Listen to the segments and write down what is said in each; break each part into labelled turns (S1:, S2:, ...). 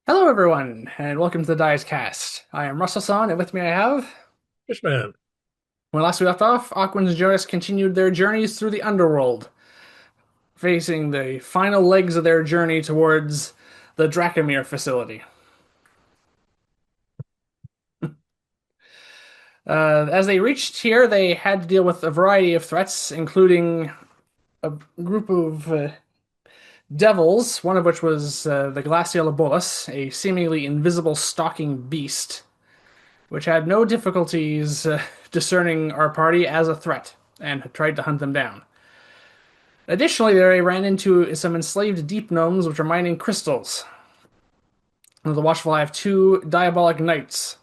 S1: Hello, everyone, and welcome to the Dice Cast. I am Russell-san, and with me I have.
S2: Fishman.
S1: When last we left off, Aquans Jonas continued their journeys through the underworld, facing the final legs of their journey towards the Dracomyr Facility. As they reached here, they had to deal with a variety of threats, including a group of devils, one of which was the Glacial Bolus, a seemingly invisible stalking beast, which had no difficulties discerning our party as a threat and tried to hunt them down. Additionally, they ran into some enslaved deep gnomes which are mining crystals. Under the watchful eye of two diabolic knights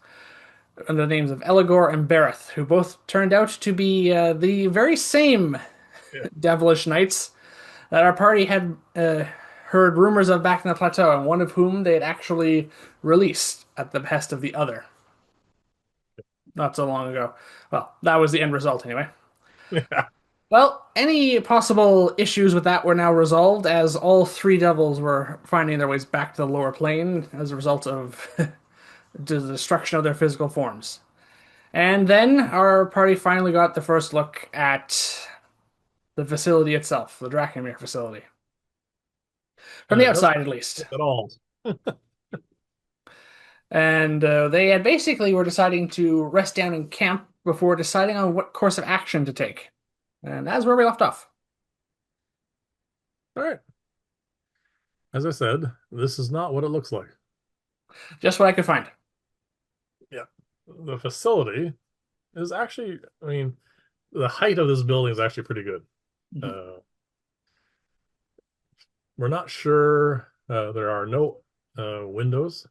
S1: under the names of Eligor and Bereth, who both turned out to be the very same
S2: Yeah.
S1: devilish knights that our party had heard rumors of back in the plateau, and one of whom they had actually released at the behest of the other not so long ago. Well, that was the end result anyway.
S2: Yeah.
S1: Well, any possible issues with that were now resolved as all three devils were finding their ways back to the lower plane as a result of the destruction of their physical forms. And then our party finally got the first look at the facility itself, the Dracomyr facility. From
S2: And
S1: the
S2: it doesn't
S1: outside, at least.
S2: look at all.
S1: And they had basically were deciding to rest down in camp before deciding on what course of action to take. And that's where we left off.
S2: All right. As I said, this is not what it looks like.
S1: Just what I could find.
S2: Yeah. The facility is actually, the height of this building is actually pretty good.
S1: Mhm.
S2: Uh, we're not sure. There are no windows.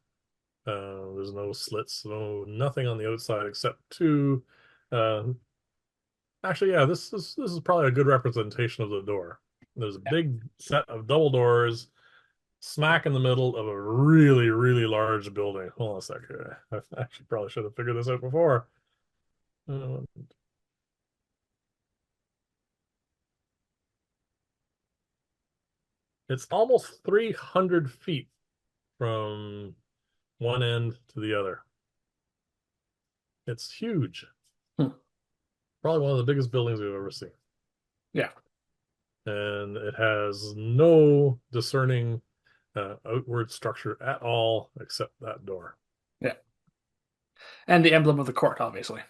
S2: There's no slits, nothing on the outside except two. Uh, Actually, yeah, this is probably a good representation of the door. There's a big set of double doors smack in the middle of a really, really large building. Hold on a second. I actually probably should have figured this out before. Uh, it's almost 300 feet from one end to the other. It's huge.
S1: Hmm.
S2: Probably one of the biggest buildings we've ever seen.
S1: Yeah.
S2: And it has no discerning outward structure at all except that door.
S1: Yeah. And the emblem of the court, obviously.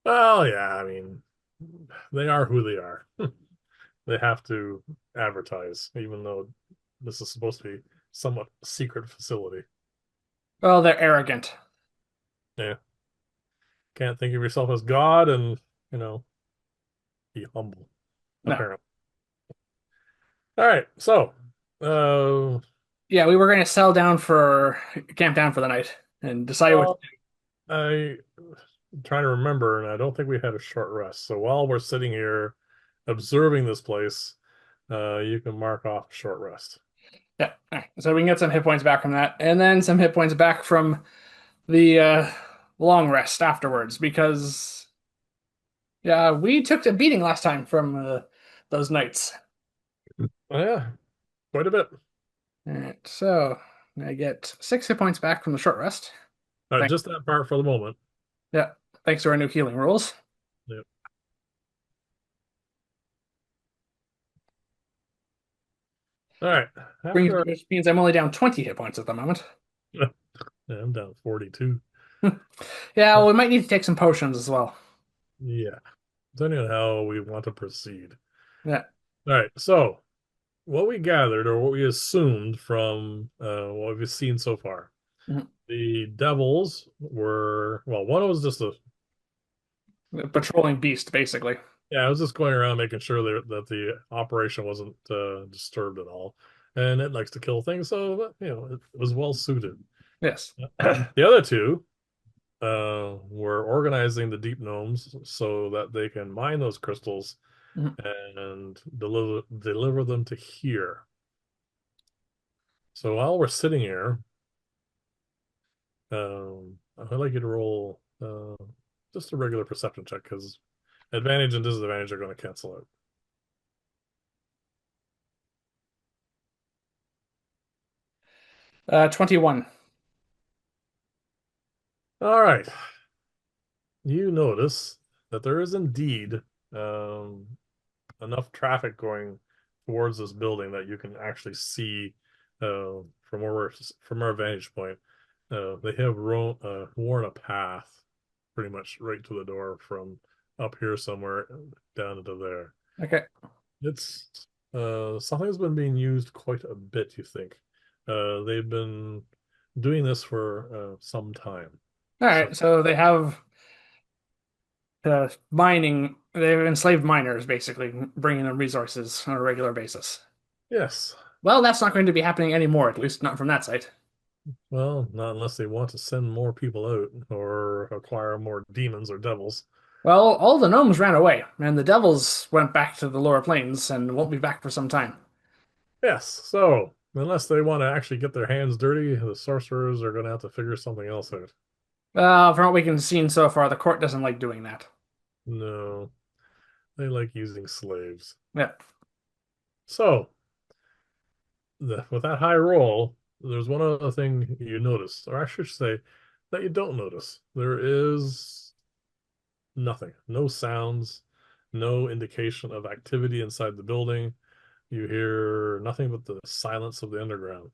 S2: Well, yeah, they are who they are. They have to advertise, even though this is supposed to be somewhat secret facility.
S1: Well, they're arrogant.
S2: Yeah. Can't think of yourself as God and, you know, be humble,
S1: No.
S2: apparently. All right. So, uh,
S1: Yeah, we were going to sell down for camp down for the night and decide what to
S2: well, I'm trying to remember, and I don't think we had a short rest. So while we're sitting here observing this place, you can mark off short rest.
S1: do. Yeah. All right. So we can get some hit points back from that, and then some hit points back from the long rest afterwards, because yeah, we took a beating last time from those nights.
S2: Oh, yeah, quite a bit.
S1: All right. So I get 6 hit points back from the short rest. Thanks.
S2: Just that part for the moment.
S1: Yeah. Thanks to our new healing rules.
S2: Yep. All right. After
S1: Which means I'm only down 20 hit points at the moment.
S2: yeah, I'm down to 42.
S1: Yeah, well, we might need to take some potions as well.
S2: Yeah. Depending on how we want to proceed.
S1: Yeah.
S2: All right. So what we gathered or what we assumed from what we've seen so far,
S1: Mhm.
S2: the devils were, well, one was just a,
S1: Patrolling beast, basically.
S2: yeah, I was just going around making sure that the operation wasn't disturbed at all. And it likes to kill things, so it was well suited.
S1: Yes.
S2: The other two were organizing the deep gnomes so that they can mine those crystals
S1: Mhm.
S2: and deliver them to here. So while we're sitting here, I'd like you to roll just a regular perception check because advantage and disadvantage are going to cancel out.
S1: 21.
S2: All right. You notice that there is indeed um, enough traffic going towards this building that you can actually see from where from our vantage point. They have worn a path pretty much right to the door from up here somewhere down into there.
S1: Okay.
S2: It's something that's been being used quite a bit, you think. They've been doing this for some time.
S1: All
S2: So,
S1: right. So they have mining. They've enslaved miners, basically, bringing them resources on a regular basis.
S2: yes.
S1: Well, that's not going to be happening anymore, at least not from that site.
S2: Well, not unless they want to send more people out or acquire more demons or devils.
S1: Well, all the gnomes ran away, and the devils went back to the lower planes and won't be back for some time.
S2: Yes, so unless they want to actually get their hands dirty, the sorcerers are going to have to figure something else out.
S1: From what we can see so far, the court doesn't like doing that.
S2: No, they like using slaves.
S1: Yeah.
S2: So, with that high roll, there's one other thing you notice, or I should say that you don't notice. There is nothing, no sounds, no indication of activity inside the building. You hear nothing but the silence of the underground.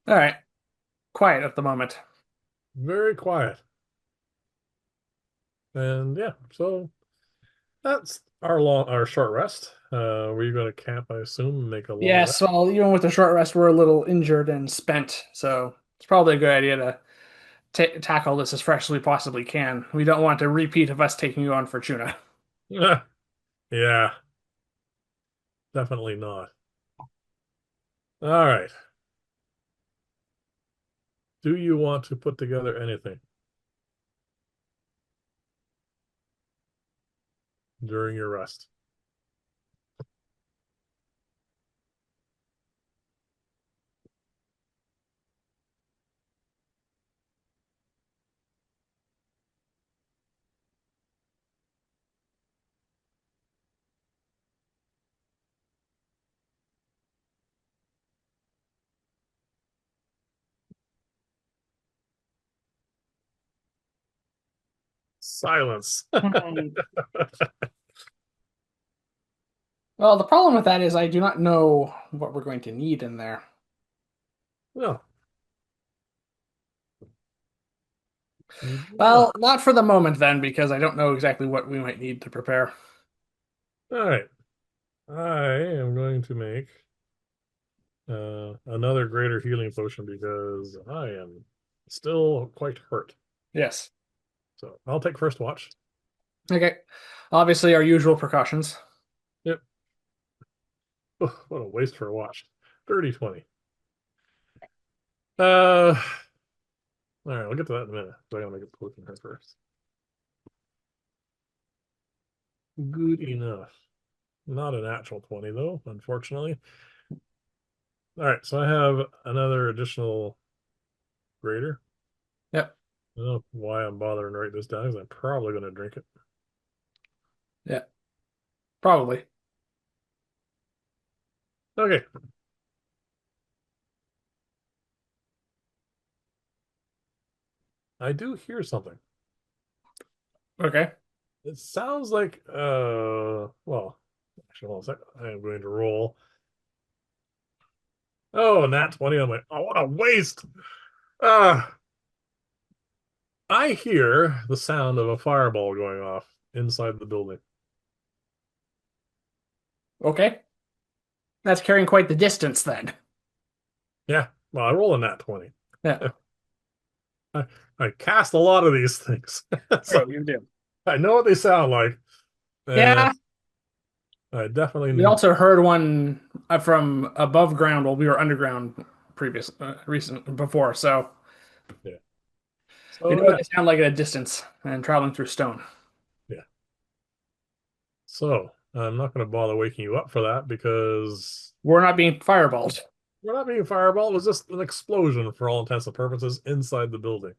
S1: All right. Quiet at the moment.
S2: Very quiet. And yeah, so that's our short rest. Were you going to camp, I assume, and make a long
S1: Yes,
S2: rest?
S1: well, even with the short rest, we're a little injured and spent, so it's probably a good idea to tackle this as fresh as we possibly can. We don't want a repeat of us taking you on for tuna.
S2: Yeah, definitely not. All right. Do you want to put together anything during your rest? Silence.
S1: Hmm. Well, the problem with that is I do not know what we're going to need in there.
S2: No, you do
S1: Well,
S2: not.
S1: not for the moment then, because I don't know exactly what we might need to prepare.
S2: All right. I am going to make another greater healing potion because I am still quite hurt.
S1: Yes.
S2: So I'll take first watch.
S1: Okay. Obviously, our usual precautions.
S2: Yep. Oh, what a waste for a watch. 30, 20. All right, we'll get to that in a minute. So I gotta make a potion here first. Good enough. Not an actual 20 though, unfortunately. All right, so I have another additional greater.
S1: Yep.
S2: I don't know why I'm bothering to write this down because I'm probably gonna drink it.
S1: Yeah. Probably.
S2: Okay. I do hear something.
S1: Okay.
S2: It sounds like well, actually hold on a sec. I am going to roll. Oh, nat 20. I'm like, oh, what a waste. Uh I hear the sound of a fireball going off inside the building.
S1: Okay. That's carrying quite the distance then.
S2: Yeah, well, I roll a nat 20.
S1: Yeah.
S2: I, I cast a lot of these things. So
S1: Right, you do.
S2: I know what they sound like. And
S1: Yeah.
S2: I
S1: We
S2: definitely,
S1: also heard one from above ground while we were underground recent before, so
S2: yeah.
S1: we
S2: So
S1: know what
S2: yeah,
S1: they sound like at a distance and traveling through stone.
S2: yeah. So I'm not going to bother waking you up for that because
S1: We're not being fireballed.
S2: we're not being fireball. It was just an explosion for all intents and purposes inside the building.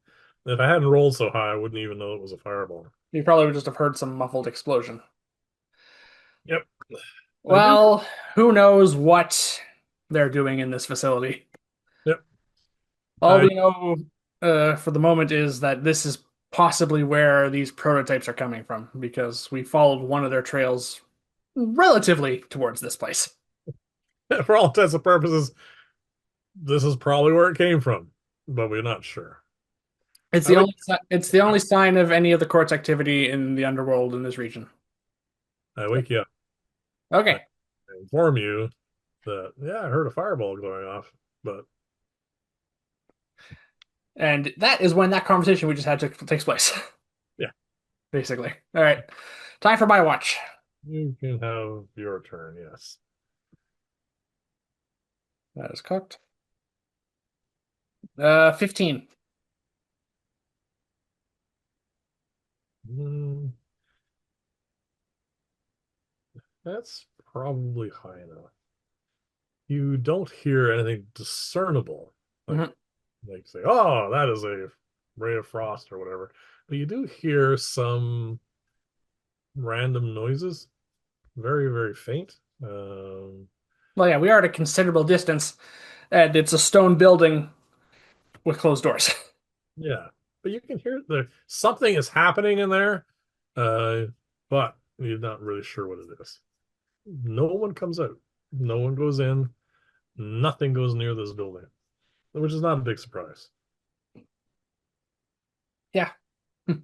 S2: If I hadn't rolled so high, I wouldn't even know it was a fireball.
S1: You probably would just have heard some muffled explosion.
S2: Yep, I do.
S1: Well, who knows what they're doing in this facility.
S2: Yep.
S1: All
S2: I
S1: we know for the moment is that this is possibly where these prototypes are coming from because we followed one of their trails relatively towards this place.
S2: for all intents and purposes, this is probably where it came from, but we're not sure.
S1: It's
S2: I
S1: the
S2: wake
S1: only it's the only sign of any of the court's activity in the underworld in this region.
S2: I wake you up. I
S1: Okay.
S2: inform you that yeah, I heard a fireball going off, but
S1: And that is when that conversation we just had takes place,
S2: yeah,
S1: basically. All right. Time for my watch.
S2: you can have your turn. Yes.
S1: That is cooked. 15.
S2: Mm, that's probably high enough. You don't hear anything discernible, like
S1: Mhm.
S2: say, "Oh, that is a ray of frost" or whatever. But you do hear some random noises, very, very faint.
S1: Well, yeah, we are at a considerable distance, and it's a stone building with closed doors.
S2: Yeah, but you can hear the something is happening in there, uh, but you're not really sure what it is. No one comes out. No one goes in. Nothing goes near this building, which is not a big surprise.
S1: Yeah.
S2: Uh,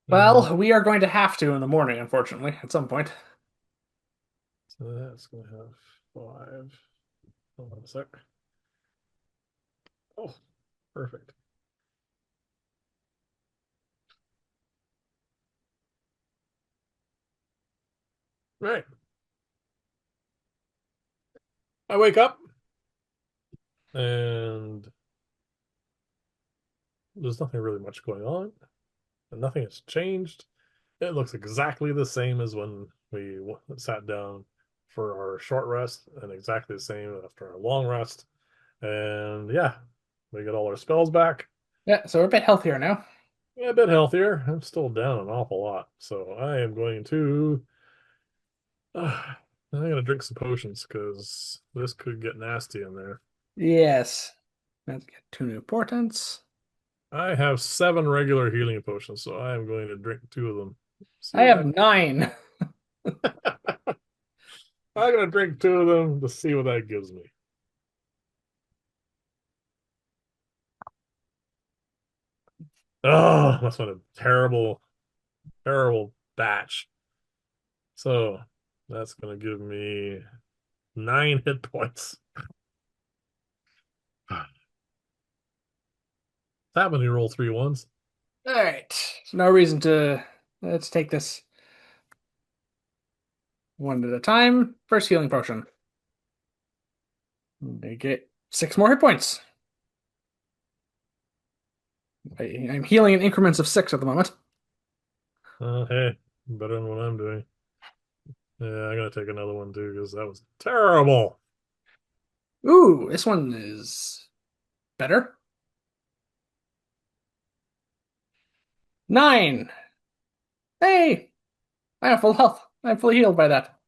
S1: Well, we are going to have to in the morning, unfortunately, at some point.
S2: so that's going to have five. Hold on a sec. Oh, perfect. Right. I wake up and there's nothing really much going on, and nothing has changed. It looks exactly the same as when we sat down for our short rest, and exactly the same after our long rest. And yeah, we get all our spells back.
S1: Yeah, so we're a bit healthier now.
S2: Yeah, a bit healthier. I'm still down an awful lot, so I am going to. I'm gonna drink some potions because this could get nasty in there.
S1: Yes. Let's get 2 new portents.
S2: I have 7 regular healing potions, so I am going to drink 2 of them. See
S1: I
S2: what
S1: have
S2: that.
S1: 9.
S2: I'm gonna drink 2 of them to see what that gives me. Oh, that's been a terrible, terrible batch. So that's gonna give me 9 hit points. That when you roll 3 ones.
S1: All right. So no reason to. Let's take this one at a time. First healing potion. They get 6 more hit points. I'm healing in increments of 6 at the moment.
S2: Hey, better than what I'm doing. Yeah, I gotta take another one too because that was terrible.
S1: Ooh, this one is better. 9. Hey, I have full health. I'm fully healed by that.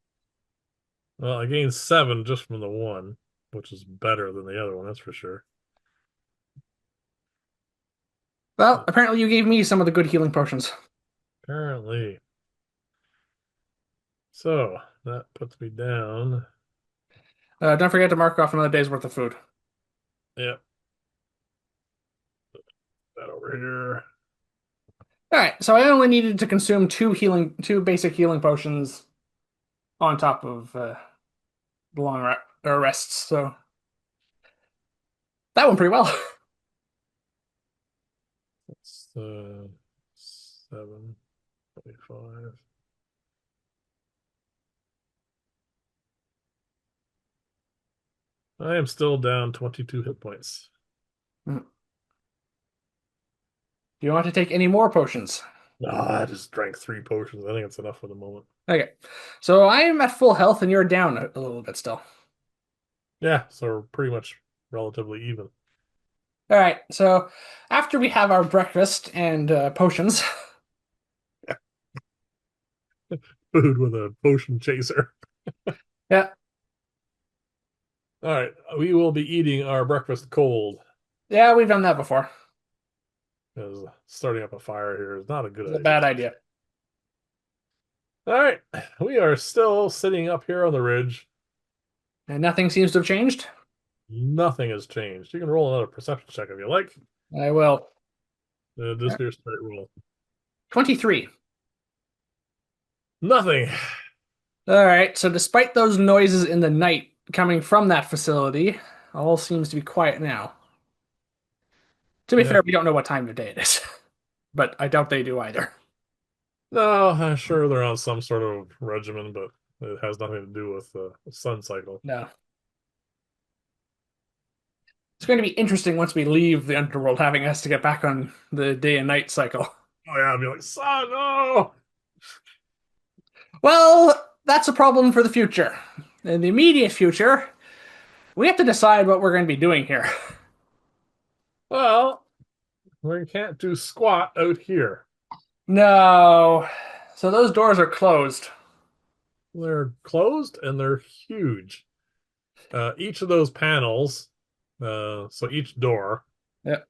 S2: Well, I gained 7 just from the one, which is better than the other one, that's for sure.
S1: Well, apparently you gave me some of the good healing potions.
S2: Apparently. So that puts me down.
S1: Don't forget to mark off another day's worth of food.
S2: Yep, that over here.
S1: All right, so I only needed to consume 2 basic healing potions on top of the rests. So that went pretty well.
S2: That's 7, 25. I am still down 22 hit points.
S1: Do you want to take any more potions?
S2: Ah, I just drank 3 potions. I think it's enough for the moment.
S1: Okay, so I am at full health and you're down a little bit still.
S2: Yeah, so we're pretty much relatively even.
S1: All right, so after we have our breakfast and potions,
S2: Food with a potion chaser.
S1: yeah,
S2: All right, we will be eating our breakfast cold.
S1: Yeah, we've done that before.
S2: Because starting up a fire here is not a good
S1: It's a
S2: idea.
S1: bad idea.
S2: All right, we are still sitting up here on the ridge.
S1: And nothing seems to have changed.
S2: Nothing has changed. You can roll another perception check if you like.
S1: I will.
S2: Just your straight roll.
S1: 23.
S2: Nothing.
S1: All right, so despite those noises in the night coming from that facility, all seems to be quiet now. To be
S2: Yeah.
S1: fair, we don't know what time of day it is, but I doubt they do either.
S2: No, I'm sure they're on some sort of regimen, but it has nothing to do with the sun cycle.
S1: No. It's going to be interesting once we leave the underworld, having us to get back on the day and night cycle.
S2: Oh yeah, I'd be like, son, no.
S1: Well, that's a problem for the future. In the immediate future, we have to decide what we're going to be doing here.
S2: Well, we can't do squat out here.
S1: No. So those doors are closed.
S2: They're closed and they're huge. Each of those panels, so each door
S1: Yep.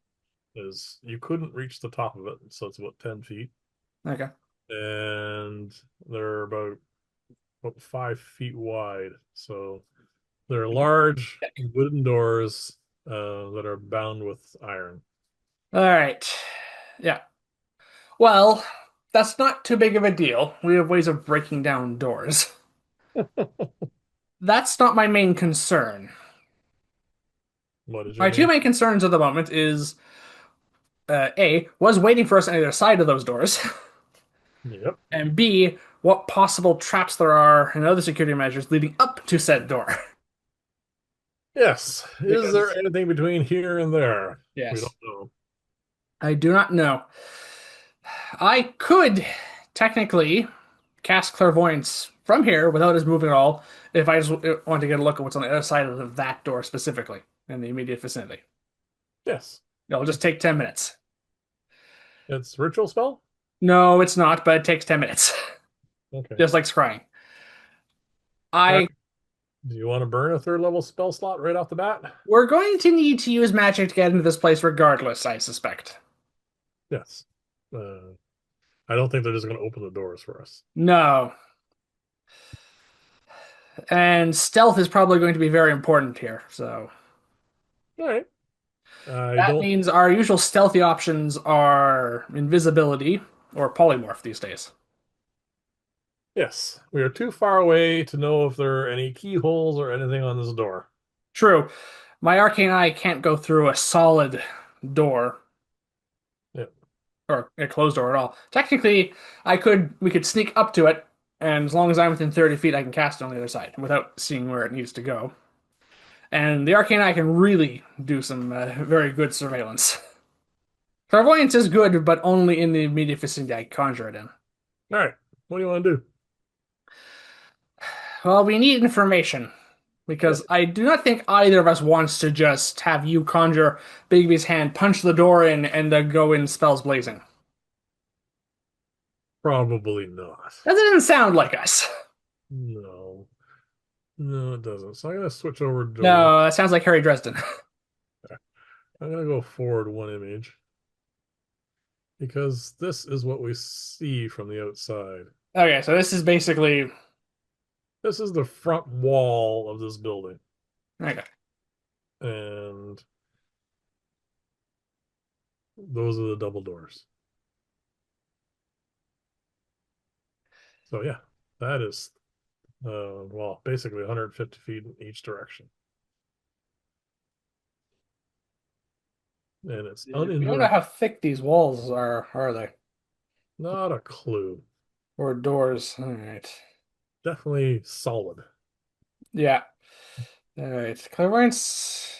S2: is you couldn't reach the top of it, so it's about 10 feet,
S1: Okay.
S2: and they're about 5 feet wide. So they're large wooden doors that are bound with iron.
S1: All right. Yeah. Well, that's not too big of a deal. We have ways of breaking down doors. That's not my main concern.
S2: What is your
S1: My two
S2: main?
S1: main concerns at the moment is A, was waiting for us on either side of those doors,
S2: Yep.
S1: and B, what possible traps there are and other security measures leading up to said door.
S2: Yes. Is there
S1: Because,
S2: anything between here and there? We don't
S1: yes,
S2: know.
S1: I do not know. I could technically cast clairvoyance from here without us moving at all if I just want to get a look at what's on the other side of that door specifically in the immediate vicinity.
S2: Yes.
S1: It'll just take 10 minutes.
S2: It's ritual spell?
S1: No, it's not, but it takes 10 minutes.
S2: Okay.
S1: Just like scrying.
S2: All right.
S1: I
S2: Do you want to burn a third level spell slot right off the bat?
S1: We're going to need to use magic to get into this place regardless, I suspect.
S2: Yes. Uh, I don't think they're just going to open the doors for us.
S1: No. And stealth is probably going to be very important here. So
S2: All right. I
S1: that
S2: don't.
S1: means our usual stealthy options are invisibility or polymorph these days.
S2: Yes. We are too far away to know if there are any keyholes or anything on this door.
S1: True. My arcane eye can't go through a solid door
S2: Yeah.
S1: or a closed door at all. Technically, we could sneak up to it, and as long as I'm within 30 feet, I can cast it on the other side without seeing where it needs to go. And the arcane eye can really do some very good surveillance. Clairvoyance is good, but only in the immediate vicinity I conjure it in.
S2: All right. What do you want to do?
S1: Well, we need information because
S2: Yep.
S1: I do not think either of us wants to just have you conjure Bigby's hand, punch the door in, and go in spells blazing.
S2: Probably not.
S1: That doesn't sound like us.
S2: No. No, it doesn't. So I'm going to switch over to.
S1: No, that sounds like Harry Dresden.
S2: I'm going to go forward one image because this is what we see from the outside.
S1: Okay, so this is basically
S2: This is the front wall of this building.
S1: okay.
S2: And those are the double doors. So yeah, that is well, basically 150 feet in each direction. And it's
S1: We don't know
S2: uninterrupted.
S1: how thick these walls are they?
S2: Not a clue.
S1: Or doors. All right.
S2: Definitely solid.
S1: Yeah. All right. Clairvoyance.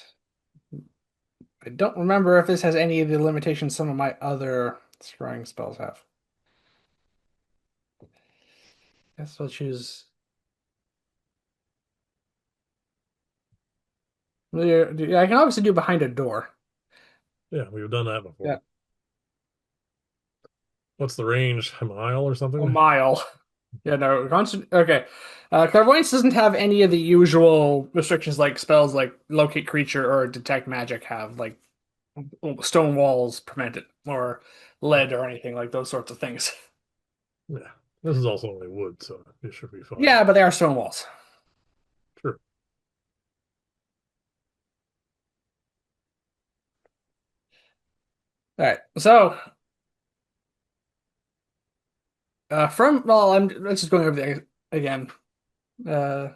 S1: I don't remember if this has any of the limitations some of my other scrying spells have. Guess I'll choose. Yeah, I can obviously do behind a door.
S2: Yeah, we've done that
S1: Yeah,
S2: before. What's the range? A mile or
S1: a
S2: something?
S1: mile. Yeah, no, constant. Okay. Clairvoyance doesn't have any of the usual restrictions like spells like locate creature or detect magic have. Like Stone walls prevent it, or lead or anything like those sorts of things.
S2: Yeah. This is also only wood, so it should be fine.
S1: Yeah, but they are stone walls.
S2: Sure.
S1: All right. So, from well, I'm let's just going over the again. Uh,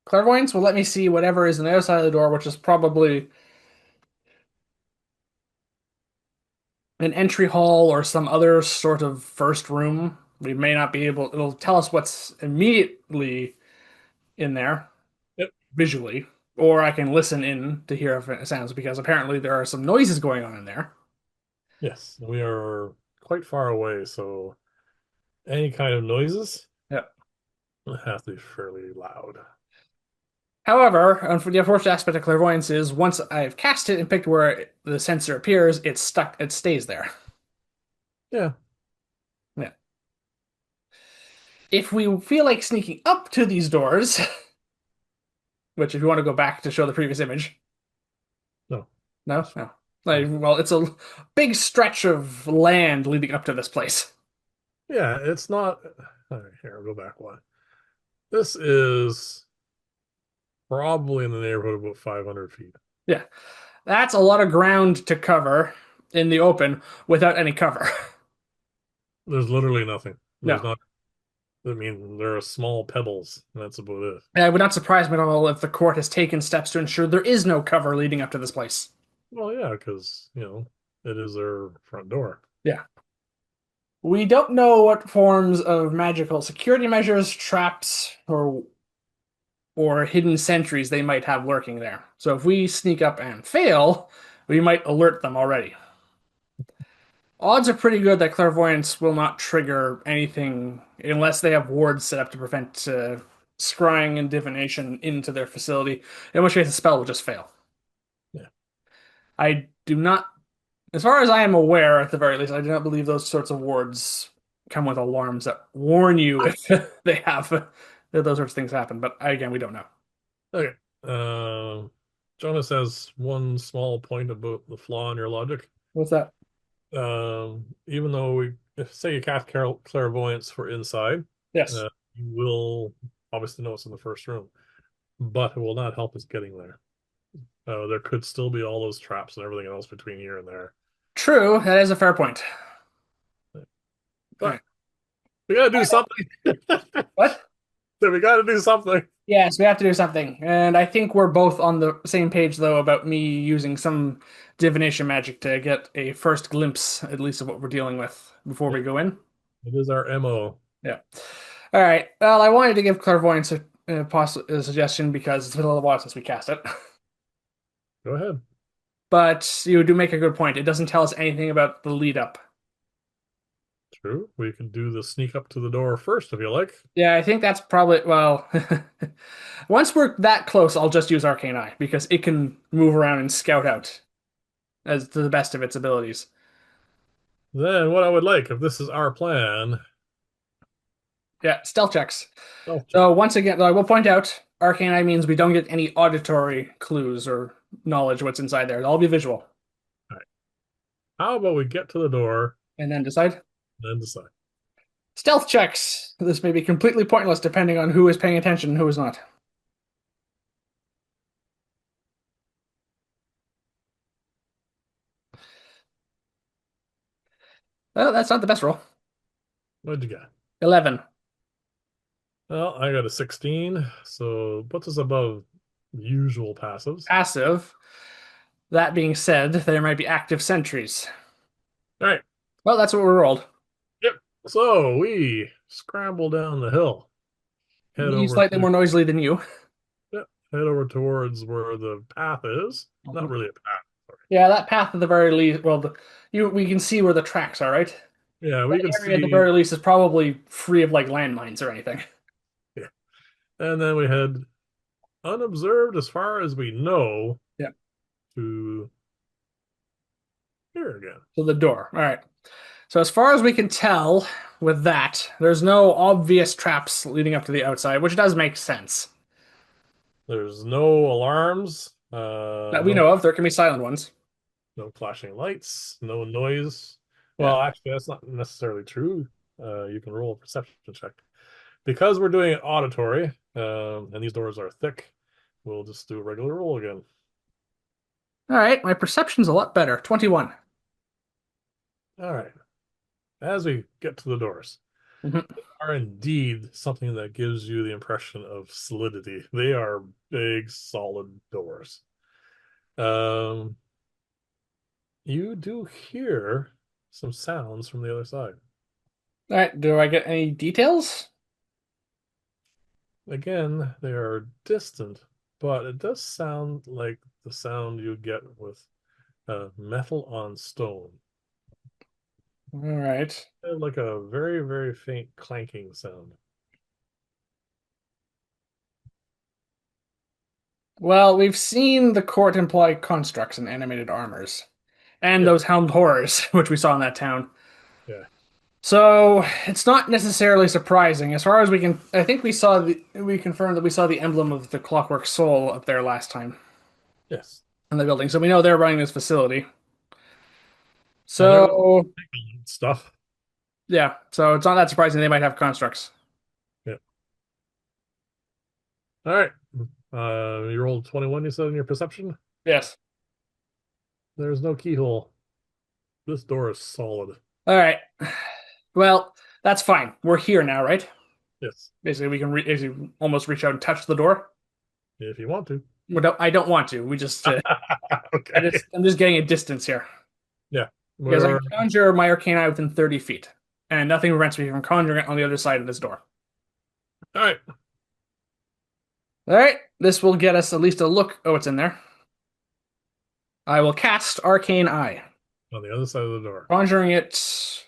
S1: Clairvoyance will let me see whatever is on the other side of the door, which is probably an entry hall or some other sort of first room. We may not be able, it'll tell us what's immediately in there
S2: Yep.
S1: visually, or I can listen in to hear if it sounds because apparently there are some noises going on in there.
S2: Yes. We are quite far away, so any kind of noises
S1: Yeah.
S2: have to be fairly loud.
S1: However, the unfortunate aspect of clairvoyance is once I've cast it and picked where the sensor appears, it's stuck, it stays there.
S2: Yeah.
S1: Yeah. If we feel like sneaking up to these doors, which if you want to go back to show the previous image,
S2: No.
S1: no,
S2: It's
S1: no. Like, well, it's a big stretch of land leading up to this place.
S2: Yeah, it's not. All right, here, I'll go back one. This is probably in the neighborhood of about 500 feet.
S1: Yeah, that's a lot of ground to cover in the open without any cover.
S2: There's literally nothing. There's
S1: No.
S2: not, I mean, there are small pebbles, and that's about it.
S1: It would not surprise me at all if the court has taken steps to ensure there is no cover leading up to this place.
S2: Well, yeah, because, it is their front door.
S1: Yeah. We don't know what forms of magical security measures, traps, or hidden sentries they might have lurking there. So if we sneak up and fail, we might alert them already. Odds are pretty good that clairvoyance will not trigger anything unless they have wards set up to prevent scrying and divination into their facility, in which case the spell will just fail.
S2: Yeah.
S1: I do not, as far as I am aware, at the very least, I do not believe those sorts of wards come with alarms that warn you if they have those sorts of things happen. But again, we don't know.
S2: Okay. Jonas has one small point about the flaw in your logic.
S1: What's that?
S2: Even though if say you cast clairvoyance for inside,
S1: Yes.
S2: you will obviously know it's in the first room, but it will not help us getting there. There could still be all those traps and everything else between here and there.
S1: True, that is a fair point. All
S2: But
S1: right.
S2: we gotta do something.
S1: What?
S2: So we gotta do something.
S1: Yes, we have to do something. And I think we're both on the same page, though, about me using some divination magic to get a first glimpse, at least, of what we're dealing with before we
S2: Yep,
S1: go in.
S2: it is our MO.
S1: Yeah. All right. Well, I wanted to give clairvoyance a suggestion because it's been a little while since we cast it.
S2: Go ahead.
S1: But you do make a good point. It doesn't tell us anything about the lead up.
S2: True. We can do the sneak up to the door first if you like.
S1: Yeah, I think that's probably, well, once we're that close, I'll just use Arcane Eye because it can move around and scout out as to the best of its abilities.
S2: Then what I would like, if this is our plan,
S1: Yeah, stealth checks.
S2: stealth check.
S1: So once again, I will point out, Arcane Eye means we don't get any auditory clues or knowledge what's inside there. It'll all be visual.
S2: All right. How about we get to the door
S1: And then decide.
S2: and then decide?
S1: Stealth checks. This may be completely pointless depending on who is paying attention and who is not. Well, that's not the best roll.
S2: What'd you get?
S1: 11.
S2: Well, I got a 16, so puts us above usual passives.
S1: Passive. That being said, there might be active sentries.
S2: All right.
S1: Well, that's what we rolled.
S2: Yep. So we scramble down the hill, head
S1: Me
S2: over
S1: slightly
S2: to
S1: more noisily than you.
S2: yep, head over towards where the path is. Not really a path. Sorry.
S1: Yeah, that path at the very least. Well, we can see where the tracks are, right?
S2: Yeah, we
S1: That
S2: can
S1: area at the
S2: see.
S1: very least is probably free of like landmines or anything.
S2: Yeah. And then we head unobserved as far as we know
S1: Yeah.
S2: to here again.
S1: So the door. All right. So as far as we can tell with that, there's no obvious traps leading up to the outside, which does make sense.
S2: There's no alarms.
S1: That we
S2: No.
S1: know of. There can be silent ones.
S2: No flashing lights, no noise.
S1: Yeah.
S2: Well, actually, that's not necessarily true. You can roll a perception check. Because we're doing it auditory, and these doors are thick, we'll just do a regular roll again.
S1: All right, my perception's a lot better. 21.
S2: All right. As we get to the doors,
S1: Mhm.
S2: are indeed something that gives you the impression of solidity. They are big, solid doors. Um, you do hear some sounds from the other side.
S1: All right, do I get any details?
S2: Again, they are distant, but it does sound like the sound you get with metal on stone.
S1: All right.
S2: Like a very, very faint clanking sound.
S1: Well, we've seen the court employ constructs and animated armors, and
S2: Yeah,
S1: those helmed horrors, which we saw in that town.
S2: yeah,
S1: So it's not necessarily surprising. As far as we can, I think we confirmed that we saw the emblem of the Clockwork Soul up there last time
S2: yes.
S1: in the building. So we know they're running this facility.
S2: And they're
S1: So
S2: stuff.
S1: yeah, so it's not that surprising they might have constructs.
S2: Yeah. All right. You rolled 21, you said, in your perception?
S1: Yes.
S2: There's no keyhole. This door is solid.
S1: All right. Well, that's fine. We're here now, right?
S2: Yes,
S1: Basically, we can basically almost reach out and touch the door.
S2: if you want to.
S1: I don't want to. We just,
S2: Okay.
S1: I'm just getting a distance here
S2: Yeah.
S1: because I
S2: We're
S1: can conjure my arcane eye within 30 feet, and nothing prevents me from conjuring it on the other side of this door.
S2: all right.
S1: All right, this will get us at least a look. Oh, it's in there. I will cast Arcane Eye,
S2: On the other side of the door.
S1: conjuring it,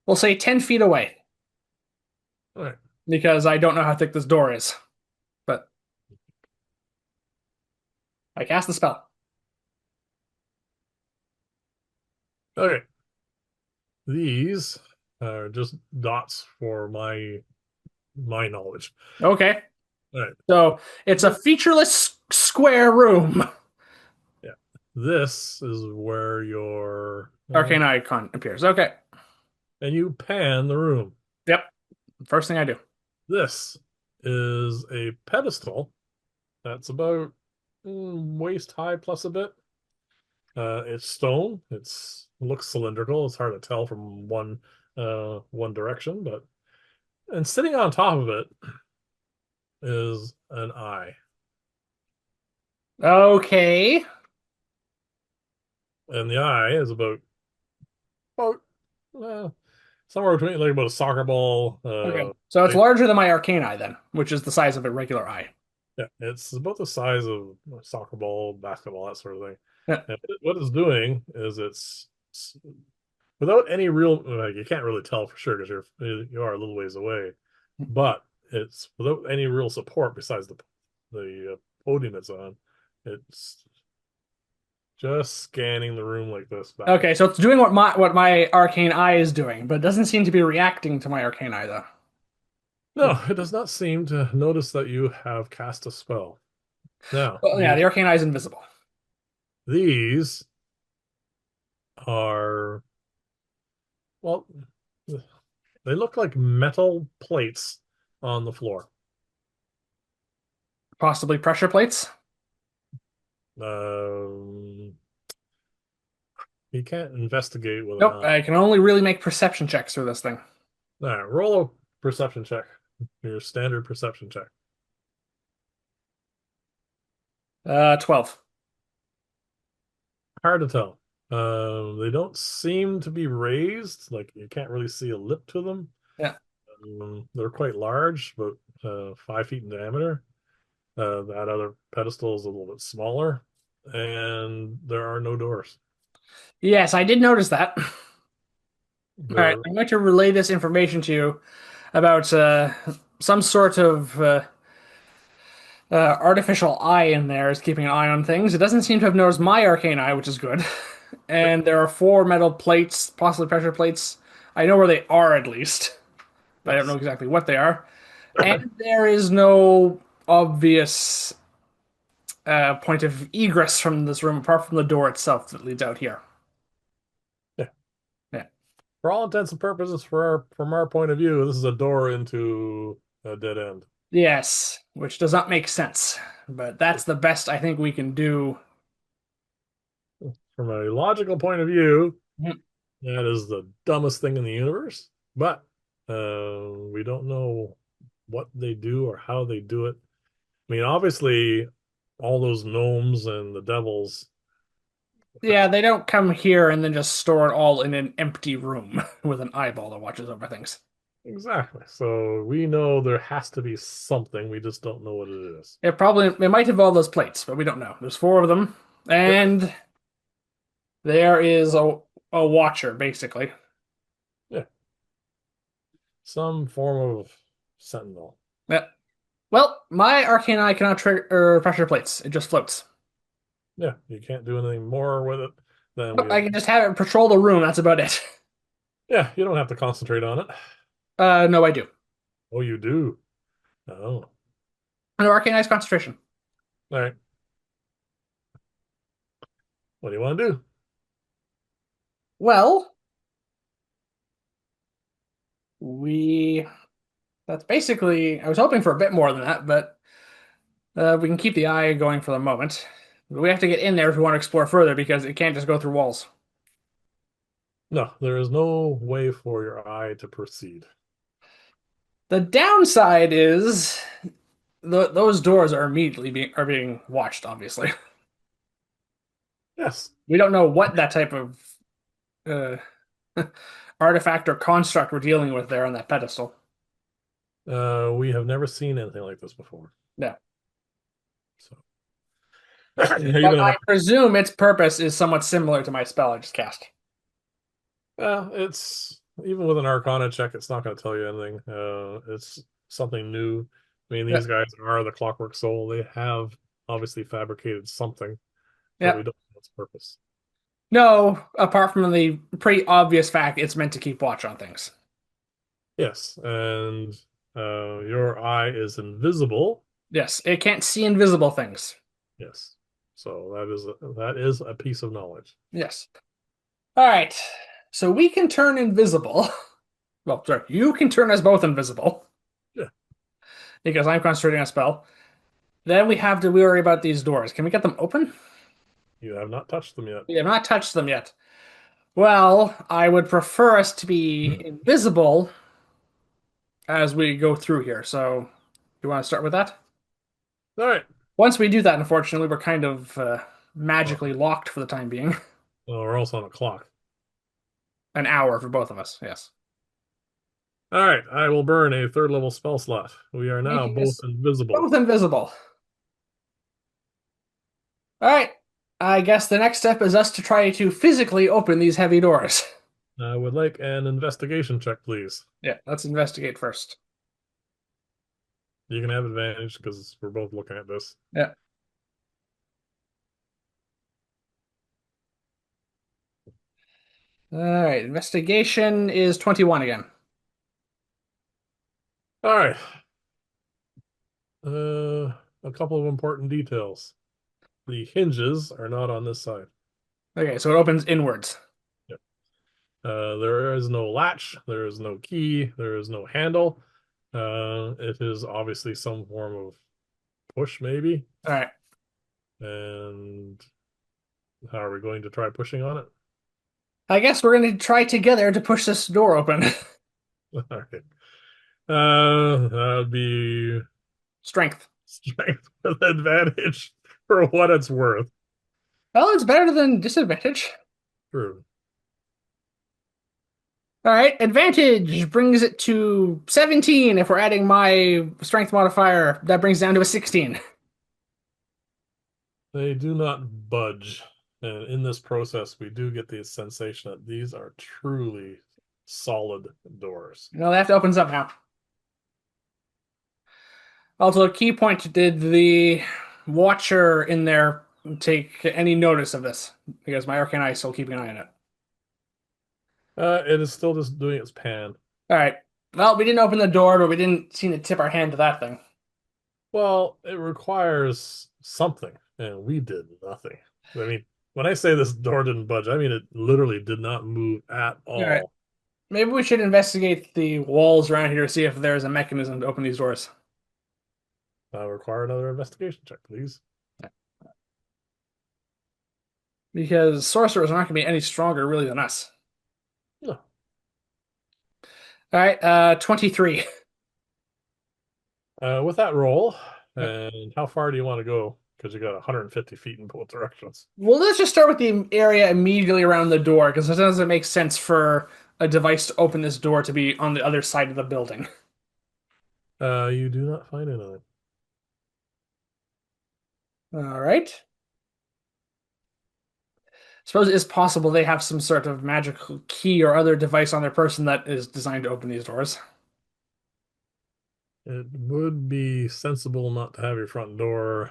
S1: we'll say 10 feet away,
S2: All right.
S1: because I don't know how thick this door is. But I cast the spell.
S2: Okay. These are just dots for my knowledge.
S1: Okay,
S2: All right.
S1: so it's a featureless square room.
S2: Yeah. This is where your
S1: Arcane Icon appears. Okay.
S2: and you pan the room.
S1: Yep. First thing I do.
S2: This is a pedestal that's about waist high plus a bit. It's stone. It looks cylindrical. It's hard to tell from one direction, but and sitting on top of it is an eye,
S1: Okay.
S2: and the eye is about uh, somewhere between like about a soccer ball.
S1: Okay. So it's
S2: Like,
S1: larger than my Arcane Eye then, which is the size of a regular eye.
S2: yeah, it's about the size of a soccer ball, basketball, that sort of thing.
S1: Yeah.
S2: And what it's doing is it's without any real like you can't really tell for sure because you are a little ways away, but it's without any real support besides the podium it's on. It's just scanning the room like this back and
S1: Okay, so it's doing what my Arcane Eye is doing, but it doesn't seem to be reacting to my Arcane Eye though.
S2: no, it does not seem to notice that you have cast a spell. Now,
S1: Well, yeah, the Arcane Eye is invisible.
S2: these are well, they look like metal plates on the floor.
S1: Possibly pressure plates.
S2: Um, you can't investigate whether or
S1: Nope,
S2: not.
S1: I can only really make perception checks through this thing.
S2: All right, roll a perception check. Your standard perception check.
S1: 12.
S2: Hard to tell. They don't seem to be raised. Like you can't really see a lip to them.
S1: Yeah.
S2: They're quite large, about 5 feet in diameter. That other pedestal is a little bit smaller, and there are no doors.
S1: Yes, I did notice that. All
S2: There
S1: right,
S2: are
S1: I'm going to relay this information to you about some sort of artificial eye in there is keeping an eye on things. It doesn't seem to have noticed my arcane eye, which is good. And there are four metal plates, possibly pressure plates. I know where they are at least, but I don't know
S2: yes.
S1: exactly what they are. And there is no obvious point of egress from this room apart from the door itself that leads out here.
S2: Yeah.
S1: Yeah.
S2: For all intents and purposes, from our point of view, this is a door into a dead end.
S1: Yes, which does not make sense, but that's the best I think we can do.
S2: From a logical point of view,
S1: Mhm.
S2: that is the dumbest thing in the universe. But we don't know what they do or how they do it. I mean, obviously, all those gnomes and the devils.
S1: Yeah, they don't come here and then just store it all in an empty room with an eyeball that watches over things.
S2: Exactly. So we know there has to be something. We just don't know what it is.
S1: It might involve those plates, but we don't know. There's four of them,
S2: Yep.
S1: and there is a watcher basically.
S2: Yeah. Some form of sentinel.
S1: Yeah. Well, my arcane eye cannot trigger pressure plates. It just floats.
S2: Yeah. You can't do anything more with it than we
S1: Nope, I
S2: have.
S1: can just have it patrol the room. That's about it.
S2: Yeah. You don't have to concentrate on it.
S1: No, I do.
S2: Oh, you do. Oh.
S1: No arcane eye's concentration.
S2: All right. What do you want to do?
S1: Well, we that's basically. I was hoping for a bit more than that, but we can keep the eye going for the moment. But we have to get in there if we want to explore further because it can't just go through walls.
S2: No, there is no way for your eye to proceed.
S1: The downside is those doors are immediately being watched. Obviously,
S2: Yes.
S1: we don't know what that type of uh, artifact or construct we're dealing with there on that pedestal.
S2: We have never seen anything like this before.
S1: No,
S2: So even
S1: but
S2: an
S1: I presume its purpose is somewhat similar to my spell I just cast.
S2: it's even with an Arcana check, it's not going to tell you anything. It's something new. I mean,
S1: Yeah,
S2: these guys are the Clockwork Soul. They have obviously fabricated something, but
S1: yeah.
S2: we don't know its purpose.
S1: No, apart from the pretty obvious fact it's meant to keep watch on things.
S2: Yes, and your eye is invisible.
S1: Yes, it can't see invisible things.
S2: Yes, so that is a piece of knowledge.
S1: Yes. All right. So we can turn invisible. Well, sorry, you can turn us both invisible
S2: Yeah,
S1: because I'm concentrating on a spell. Then we have to worry about these doors. Can we get them open?
S2: you have not touched them yet.
S1: We have not touched them yet. Well, I would prefer us to be invisible as we go through here. So, you want to start with that?
S2: All right.
S1: Once we do that, unfortunately, we're kind of
S2: Well,
S1: magically locked for the time being.
S2: we're also on a clock.
S1: An hour for both of us. Yes.
S2: All right, I will burn a third level spell slot. We are now
S1: Making
S2: both
S1: us
S2: invisible.
S1: both invisible. All right. I guess the next step is us to try to physically open these heavy doors.
S2: I would like an investigation check, please.
S1: Yeah, let's investigate first.
S2: You can have advantage because we're both looking at this.
S1: Yeah. All right. Investigation is 21 again.
S2: All right. A couple of important details. The hinges are not on this side.
S1: Okay, so it opens inwards.
S2: Yep. There is no latch. There is no key. There is no handle. It is obviously some form of push, maybe.
S1: All right.
S2: And how are we going to try pushing on it?
S1: I guess we're going to try together to push this door open.
S2: All right. That would be
S1: Strength.
S2: strength with advantage for what it's worth.
S1: Well, it's better than disadvantage.
S2: True.
S1: All right. Advantage brings it to 17. If we're adding my strength modifier, that brings it down to a 16.
S2: They do not budge. And in this process, we do get the sensation that these are truly solid doors.
S1: Well, they have to open somehow. Also, key point, did the watcher in there take any notice of this? Because my arcane eye is still keeping an eye on it.
S2: It is still just doing its pan.
S1: All right. Well, we didn't open the door, but we didn't seem to tip our hand to that thing.
S2: Well, it requires something. and we did nothing. I mean, when I say this door didn't budge, I mean it literally did not move at
S1: All right.
S2: all.
S1: Maybe we should investigate the walls around here to see if there's a mechanism to open these doors.
S2: Require another investigation check, please.
S1: Because sorcerers are not going to be any stronger, really, than us.
S2: No.
S1: All right, 23.
S2: With that roll, and how far do you want to go? Because you got 150 feet in both directions.
S1: Well, let's just start with the area immediately around the door, because it doesn't make sense for a device to open this door to be on the other side of the building.
S2: You do not find anything.
S1: All right. Suppose it is possible they have some sort of magical key or other device on their person that is designed to open these doors.
S2: It would be sensible not to have your front door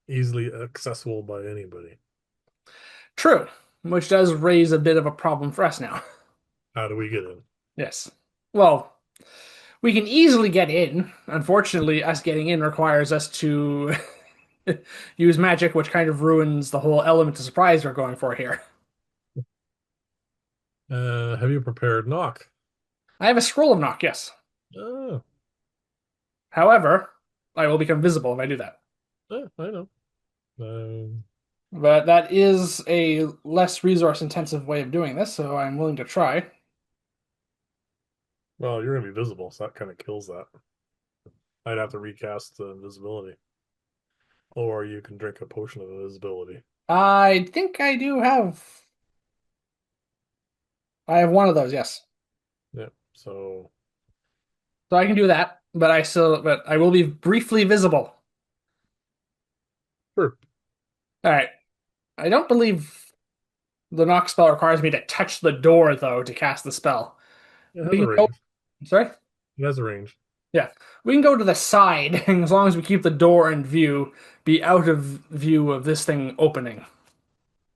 S2: easily accessible by anybody.
S1: True, which does raise a bit of a problem for us now.
S2: How do we get in?
S1: Yes. Well, we can easily get in. Unfortunately, us getting in requires us to use magic, which kind of ruins the whole element of surprise we're going for here.
S2: Have you prepared knock?
S1: I have a scroll of knock, yes.
S2: Oh,
S1: However, I will become visible if I do that.
S2: yeah, I know. Um,
S1: But that is a less resource intensive way of doing this, so I'm willing to try.
S2: well, you're gonna be visible, so that kind of kills that. I'd have to recast the invisibility, or you can drink a potion of invisibility.
S1: I think I do have. I have one of those, yes.
S2: Yeah. So,
S1: So I can do that, but I will be briefly visible.
S2: sure.
S1: All right. I don't believe the knock spell requires me to touch the door, though, to cast the spell.
S2: It has
S1: We
S2: a
S1: can go.
S2: range.
S1: Sorry?
S2: It has a range.
S1: Yeah. We can go to the side, and as long as we keep the door in view, be out of view of this thing opening.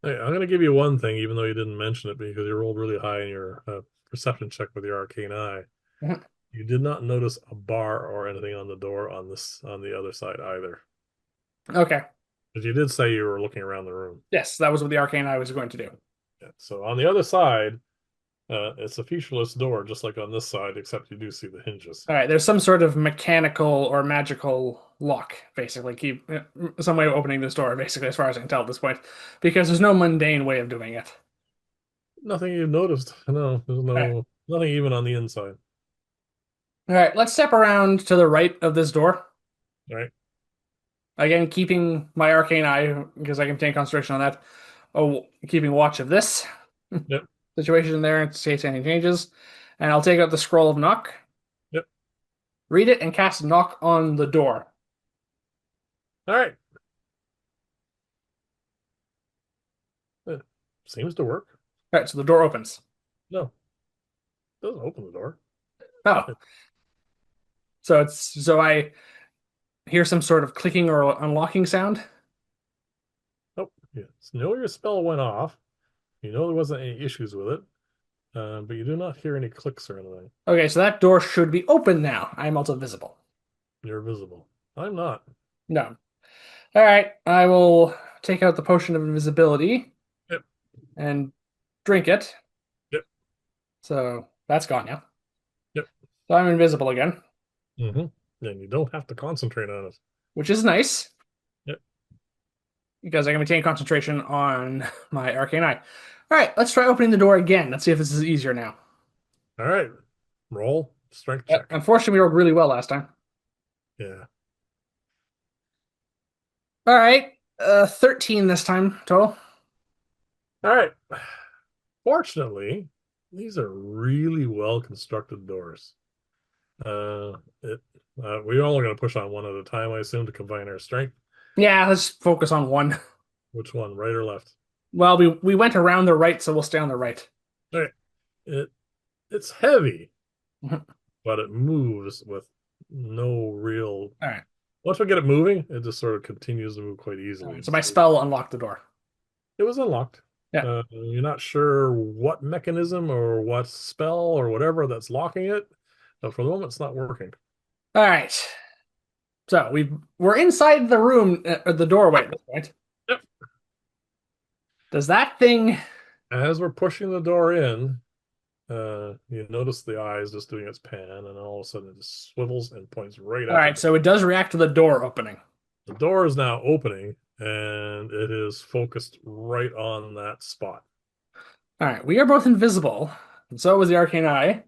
S2: Hey, I'm gonna give you one thing, even though you didn't mention it, because you rolled really high in your perception check with your arcane eye.
S1: Mhm.
S2: You did not notice a bar or anything on the door on the other side either.
S1: Okay.
S2: Because you did say you were looking around the room.
S1: Yes, that was what the arcane eye was going to do.
S2: Yeah. So on the other side, it's a featureless door, just like on this side, except you do see the hinges.
S1: All right, there's some sort of mechanical or magical lock, basically. Keep some way of opening this door, basically, as far as I can tell at this point, because there's no mundane way of doing it.
S2: Nothing you've noticed. No, there's
S1: All right,
S2: no nothing even on the inside.
S1: all right, let's step around to the right of this door.
S2: All right.
S1: Again, keeping my arcane eye because I can maintain concentration on that. Oh, keeping watch of this
S2: Yep.
S1: situation in there in case anything changes. And I'll take out the scroll of knock,
S2: Yep.
S1: read it, and cast knock on the door.
S2: All right. It seems to work.
S1: All right, so the door opens.
S2: No, it doesn't open the door.
S1: Oh, so I hear some sort of clicking or unlocking sound.
S2: Nope. Yeah. So you know your spell went off. You know there wasn't any issues with it, but you do not hear any clicks or anything.
S1: Okay, so that door should be open now. I'm also visible.
S2: You're visible. I'm not.
S1: No. All right, I will take out the potion of invisibility
S2: Yep.
S1: and drink it.
S2: Yep.
S1: So that's gone now.
S2: Yep.
S1: So I'm invisible again,
S2: And you don't have to concentrate on it.
S1: which is nice
S2: Yep.
S1: because I can maintain concentration on my arcane eye. All right, let's try opening the door again. Let's see if this is easier now.
S2: All right. Roll strength check.
S1: Unfortunately, we rolled really well last time.
S2: Yeah.
S1: All right, 13 this time total.
S2: All right. Fortunately, these are really well constructed doors. It we're only going to push on one at a time, I assume, to combine our strength.
S1: Yeah, let's focus on one.
S2: Which one, right or left?
S1: Well, we went around the right, so we'll stay on the right.
S2: All right. It it's heavy,
S1: Mhm.
S2: but it moves with no real.
S1: All right.
S2: Once we get it moving, it just sort of continues to move quite
S1: All
S2: easily.
S1: right. So my spell unlocked the door.
S2: It was unlocked.
S1: Yeah.
S2: You're not sure what mechanism or what spell or whatever that's locking it, but for the moment, it's not working.
S1: All right. So we're inside the room, the doorway at this point.
S2: Yep.
S1: Does that thing?
S2: As we're pushing the door in, you notice the eyes just doing its pan, and then all of a sudden it just swivels and points right
S1: All
S2: at the
S1: right,
S2: door.
S1: so it does react to the door opening.
S2: The door is now opening, and it is focused right on that spot.
S1: All right, we are both invisible, and so was the arcane eye.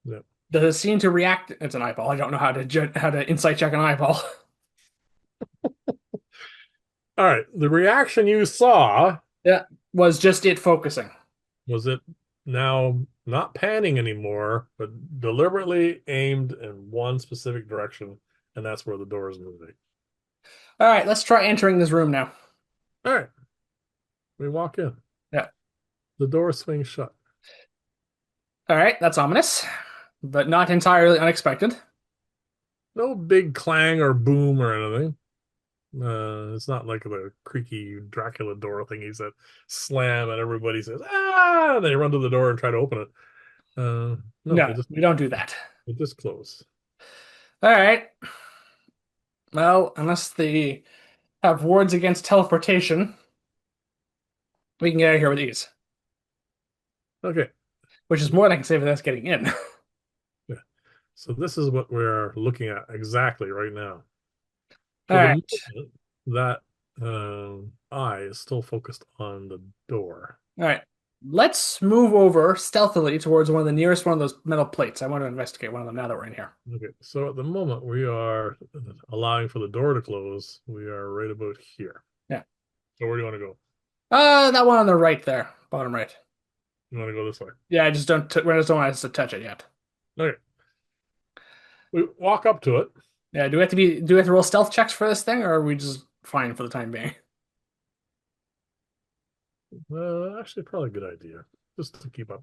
S2: Yep.
S1: Does it seem to react? It's an eyeball. I don't know how to insight check an eyeball.
S2: All right. The reaction you saw
S1: Yeah, was just it focusing.
S2: was it now not panning anymore, but deliberately aimed in one specific direction, and that's where the door is moving.
S1: All right, let's try entering this room now.
S2: All right. We walk in.
S1: Yeah.
S2: The door swings shut.
S1: All right, that's ominous, but not entirely unexpected.
S2: No big clang or boom or anything. It's not like the creaky Dracula door thingies that slam and everybody says, ah, and they run to the door and try to open it. No,
S1: No, we don't do that.
S2: it just closed.
S1: All right. Well, unless they have wards against teleportation, we can get out of here with ease,
S2: Okay.
S1: which is more than I can say with us getting in.
S2: Yeah. So this is what we're looking at exactly right now.
S1: All
S2: For the
S1: right.
S2: moment, that eye is still focused on the door.
S1: All right. Let's move over stealthily towards one of the nearest one of those metal plates. I want to investigate one of them now that we're in here.
S2: Okay, so at the moment we are allowing for the door to close. We are right about here.
S1: Yeah.
S2: So where do you want to go?
S1: That one on the right there, bottom right.
S2: You want to go this way?
S1: Yeah, I just don't. We just don't want us to touch it yet.
S2: Okay. We walk up to it.
S1: Yeah. Do we have to roll stealth checks for this thing, or are we just fine for the time being?
S2: Actually, probably a good idea. Just to keep up.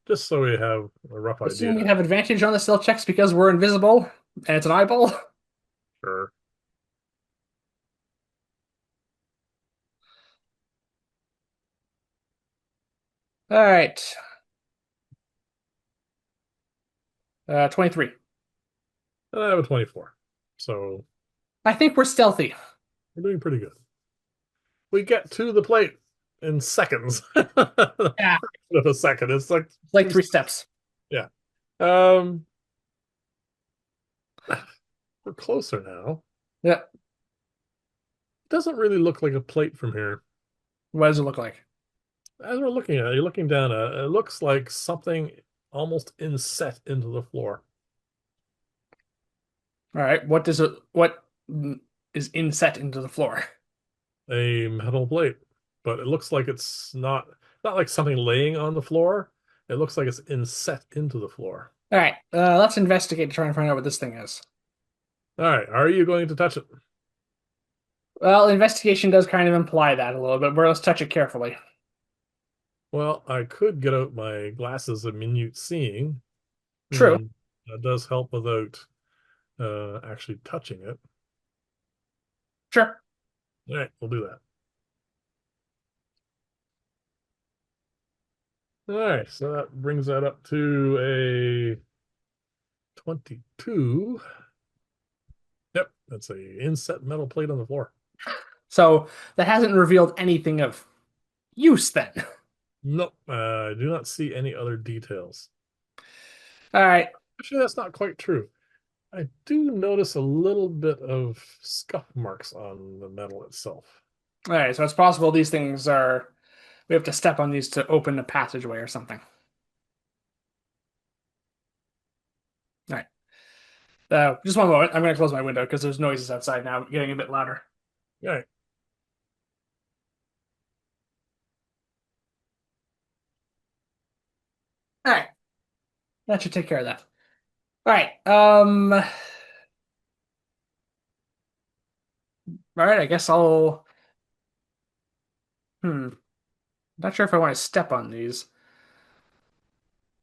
S2: Just so we have a rough
S1: Assume we
S2: idea.
S1: have advantage on the stealth checks because we're invisible and it's an eyeball.
S2: Sure.
S1: All right. 23.
S2: And I have a 24. So
S1: I think we're stealthy.
S2: we're doing pretty good. We get to the plate in seconds.
S1: Yeah.
S2: Of a second. It's like
S1: It's like 3 steps.
S2: yeah. Um, we're closer now.
S1: Yeah.
S2: It doesn't really look like a plate from here.
S1: What does it look like?
S2: As we're looking at it, you're looking down at it, it looks like something almost inset into the floor.
S1: All right. What is inset into the floor?
S2: A metal plate, but it looks like it's not like something laying on the floor. It looks like it's inset into the floor.
S1: All right. Let's investigate to try and find out what this thing is.
S2: All right, are you going to touch it?
S1: Well, investigation does kind of imply that a little bit, but let's touch it carefully.
S2: Well, I could get out my glasses of minute seeing,
S1: True.
S2: and that does help without actually touching it.
S1: Sure.
S2: All right, we'll do that. All right, so that brings that up to a 22. Yep, that's a inset metal plate on the floor.
S1: So that hasn't revealed anything of use then.
S2: Nope, I do not see any other details.
S1: All right.
S2: Actually, that's not quite true. I do notice a little bit of scuff marks on the metal itself.
S1: All right. So it's possible these things are. We have to step on these to open a passageway or something. All right. Just one moment. I'm going to close my window because there's noises outside now getting a bit louder.
S2: All right.
S1: All right. That should take care of that. All right. All right. I guess I'll. Not sure if I want to step on these.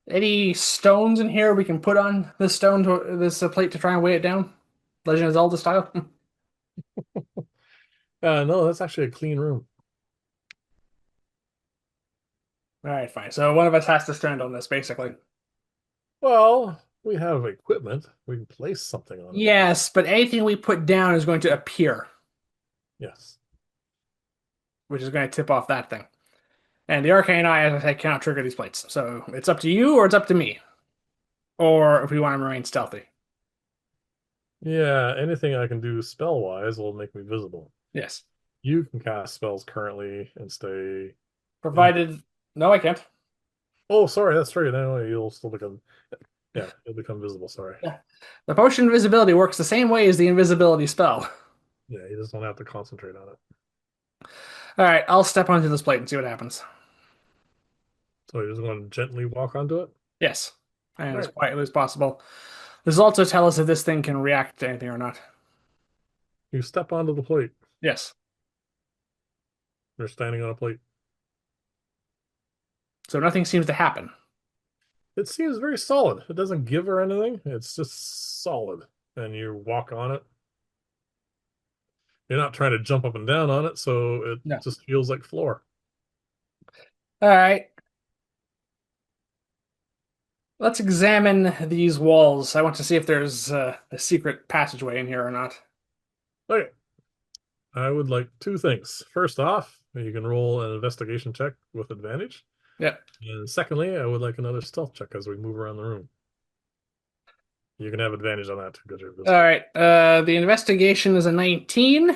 S1: Any stones in here we can put on this stone to this plate to try and weigh it down? Legend of Zelda style.
S2: No, that's actually a clean room.
S1: All right, fine. So one of us has to stand on this, basically.
S2: Well, We have equipment. We can place something on it.
S1: Yes, but anything we put down is going to appear,
S2: Yes.
S1: which is going to tip off that thing. And the arcane eye, as I said, cannot trigger these plates. So it's up to you or it's up to me. Or if we want to remain stealthy.
S2: Yeah, anything I can do spell-wise will make me visible.
S1: Yes.
S2: You can cast spells currently and stay in.
S1: Provided. No, I can't.
S2: Oh, sorry, that's true. No, you'll still become. Yeah, you'll become visible. Sorry.
S1: Yeah. The potion of invisibility works the same way as the invisibility spell.
S2: Yeah, you just don't have to concentrate on it.
S1: All right, I'll step onto this plate and see what happens.
S2: So you just want to gently walk onto it.
S1: Yes.
S2: All
S1: And as
S2: right.
S1: quietly as possible. This will also tell us if this thing can react to anything or not.
S2: You step onto the plate.
S1: Yes.
S2: You're standing on a plate.
S1: So nothing seems to happen.
S2: It seems very solid. It doesn't give her anything. It's just solid. And you walk on it. You're not trying to jump up and down on it, so it
S1: No.
S2: just feels like floor.
S1: All right. Let's examine these walls. I want to see if there's a secret passageway in here or not.
S2: Okay. I would like two things. First off, you can roll an investigation check with advantage.
S1: Yeah.
S2: And secondly, I would like another stealth check as we move around the room. You can have advantage on that too because you're
S1: All
S2: visible.
S1: right. The investigation is a 19,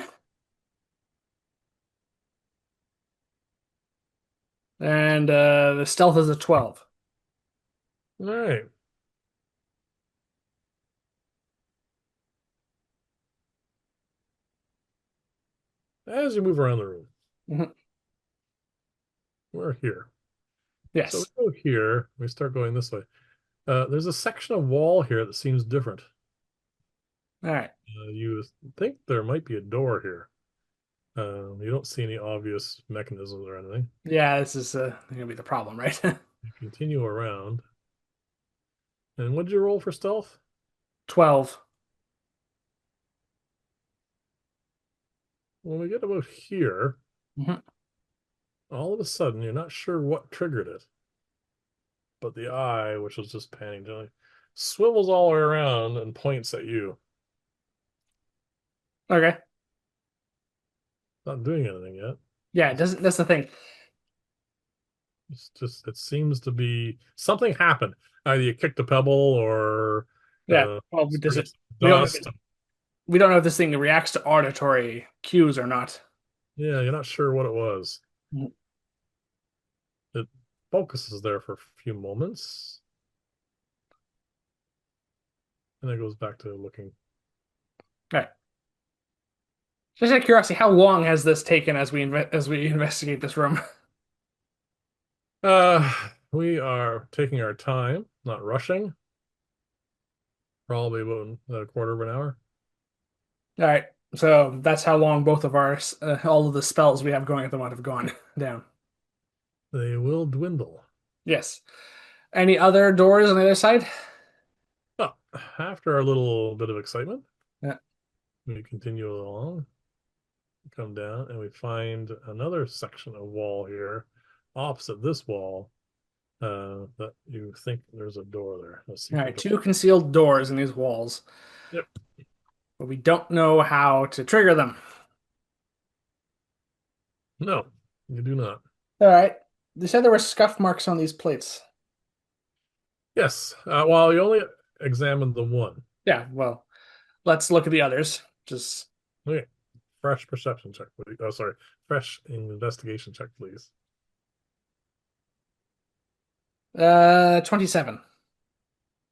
S1: and the stealth is a 12.
S2: All right. As you move around the room,
S1: Mhm.
S2: we're here. So
S1: Yes.
S2: we go here. We start going this way. There's a section of wall here that seems different.
S1: All right.
S2: You think there might be a door here. You don't see any obvious mechanisms or anything.
S1: Yeah, this is going to be the problem, right?
S2: You continue around. And what did you roll for stealth?
S1: 12.
S2: When we get about here,
S1: Mhm.
S2: all of a sudden, you're not sure what triggered it, but the eye, which was just panning gently, swivels all the way around and points at you.
S1: Okay.
S2: Not doing anything yet.
S1: Yeah, it doesn't. That's the thing.
S2: It's just, it seems to be something happened. Either you kicked a pebble or
S1: Yeah. Well, does
S2: sprayed
S1: it?
S2: some
S1: We don't know if
S2: dust.
S1: we don't know if this thing reacts to auditory cues or not.
S2: Yeah, you're not sure what it was.
S1: Mhm.
S2: It focuses there for a few moments and then goes back to looking.
S1: Okay. Just out of curiosity, how long has this taken as we investigate this room?
S2: Uh, we are taking our time, not rushing. Probably about a quarter of an hour.
S1: All right. So that's how long both of our all of the spells we have going at the moment have gone down.
S2: They will dwindle.
S1: Yes. Any other doors on the other side?
S2: Oh, after our little bit of excitement,
S1: Yeah.
S2: we continue along, come down, and we find another section of wall here, opposite this wall, that you think there's a door there, a
S1: All
S2: secret
S1: right.
S2: door.
S1: Two concealed doors in these walls,
S2: Yep.
S1: but we don't know how to trigger them.
S2: No, you do not.
S1: All right. They said there were scuff marks on these plates.
S2: Yes. Well, you only examined the one.
S1: Yeah. Well, let's look at the others. Just
S2: Okay. Fresh perception check, please. Oh, sorry. Fresh investigation check, please.
S1: 27.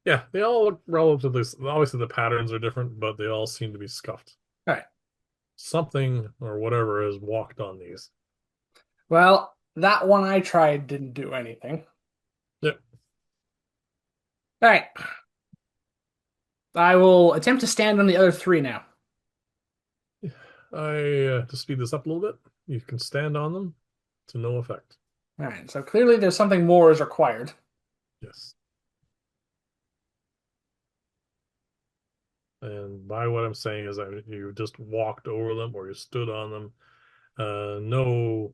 S2: Yeah, they all look relatively. Obviously, the patterns are different, but they all seem to be scuffed.
S1: All right.
S2: Something or whatever has walked on these.
S1: Well, that one I tried didn't do anything.
S2: Yep.
S1: All right. I will attempt to stand on the other three now.
S2: To speed this up a little bit, you can stand on them to no effect.
S1: All right. So clearly there's something more is required.
S2: Yes. And by what I'm saying is that you just walked over them or you stood on them. No,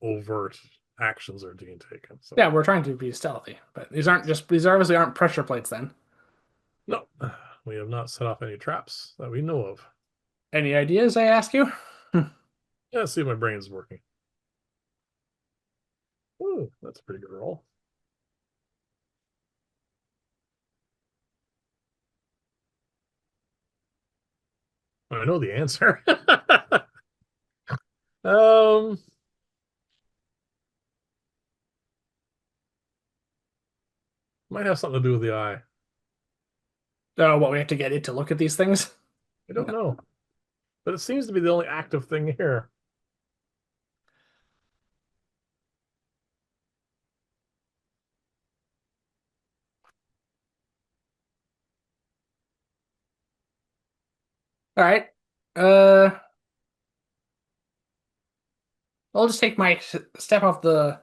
S2: overt actions are being taken. So
S1: Yeah, we're trying to be stealthy, but these obviously aren't pressure plates then.
S2: We have not set off any traps that we know of.
S1: Any ideas, I ask you?
S2: Yeah, let's see if my brain's working. Ooh, that's a pretty good roll. I know the answer. um, might have something to do with the eye.
S1: What, we have to get it to look at these things?
S2: I don't know, but it seems to be the only active thing here.
S1: All right. Uh, I'll just take my step off the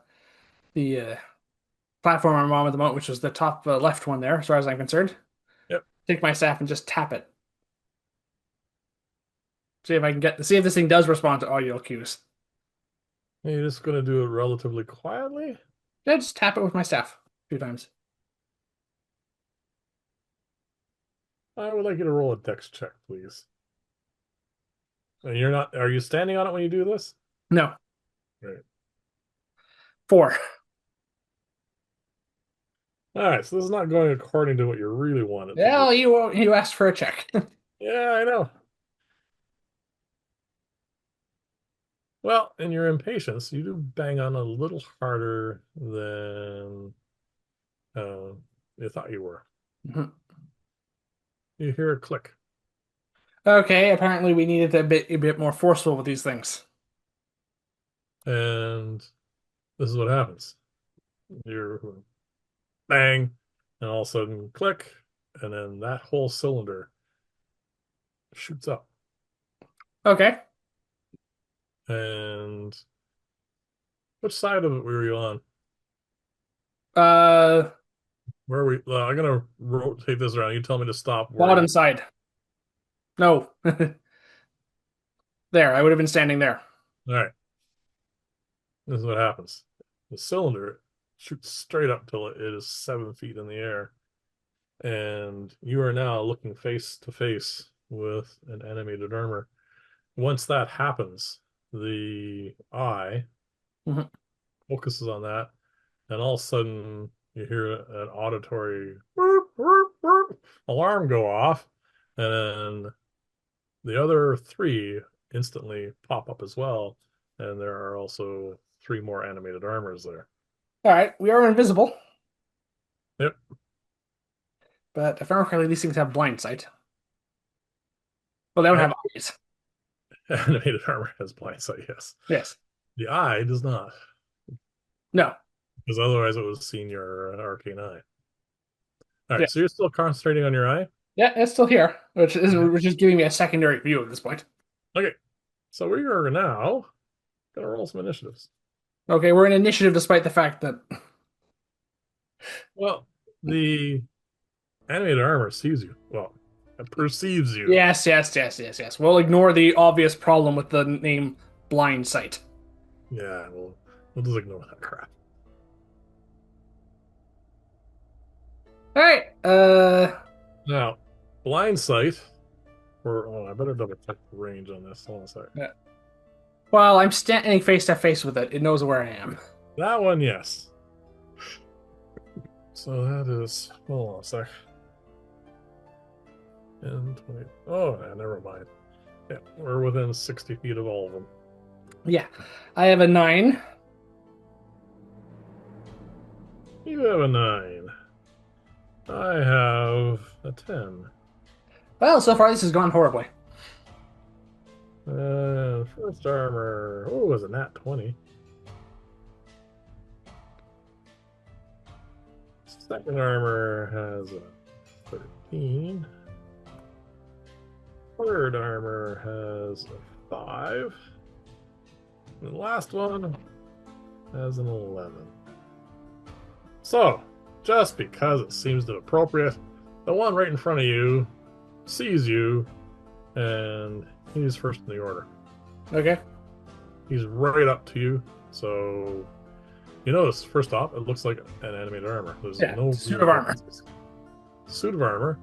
S1: platform I'm on at the moment, which is the top left one there, as far as I'm concerned.
S2: Yep.
S1: Take my staff and just tap it. See if this thing does respond to audio cues.
S2: You're just gonna do it relatively quietly.
S1: Yeah, just tap it with my staff a few times.
S2: I would like you to roll a dex check, please. And you're not. Are you standing on it when you do this?
S1: No,
S2: Right.
S1: 4.
S2: All right. So this is not going according to what you really wanted to do.
S1: Well, you asked for a check.
S2: Yeah, I know. Well, in your impatience, you do bang on a little harder than uh, you thought you were. You hear a click,
S1: Okay, apparently we needed a bit more forceful with these things.
S2: and this is what happens. You're bang, and all of a sudden click, and then that whole cylinder shoots up.
S1: Okay.
S2: And which side of it were you on?
S1: Uh,
S2: Where are we? I'm gonna rotate this around. You tell me to stop. Where are
S1: Bottom
S2: you?
S1: side. No. There, I would have been standing there.
S2: All right. This is what happens. The cylinder shoots straight up till it is 7 feet in the air, and you are now looking face to face with an animated armor. Once that happens, the eye
S1: Mhm.
S2: focuses on that, and all of a sudden you hear an auditory "Whoop, whoop, whoop," alarm go off, and then the other three instantly pop up as well, and there are also three more animated armors there.
S1: All right, we are invisible,
S2: Yep.
S1: but if I remember correctly, these things have blind sight. Well, they don't
S2: I,
S1: have eyes.
S2: animated armor has blind sight, yes.
S1: Yes.
S2: The eye does not,
S1: No.
S2: because otherwise it would have seen your arcane eye. All right, so
S1: Yes.
S2: you're still concentrating on your eye?
S1: Yeah, it's still here, which is
S2: Okay.
S1: which is giving me a secondary view at this point.
S2: Okay, so we are now gonna roll some initiatives.
S1: Okay, we're in initiative despite the fact that
S2: Well, the animated armor sees you. Well, it perceives you.
S1: yes, yes, yes, yes, yes. We'll ignore the obvious problem with the name blind sight.
S2: Yeah, we'll just ignore that crap.
S1: All right.
S2: Now, blind sight, or oh, I better double check the range on this. Hold on a sec.
S1: Yeah. While I'm standing face to face with it, it knows where I am.
S2: That one, yes. So that is, hold on a sec. And 20. Oh, yeah, never mind. Yeah, we're within 60 feet of all of them.
S1: Yeah, I have a 9.
S2: You have a 9. I have a 10.
S1: Well, so far this has gone horribly.
S2: First armor. Oh, it was a nat 20. Second armor has a 13. Third armor has a 5. And the last one has an 11. So, just because it seems appropriate, the one right in front of you sees you, and he's first in the order.
S1: Okay.
S2: He's right up to you, so you notice, first off, it looks like an animated armor. There's
S1: Yeah,
S2: no
S1: suit of armor.
S2: suit of armor.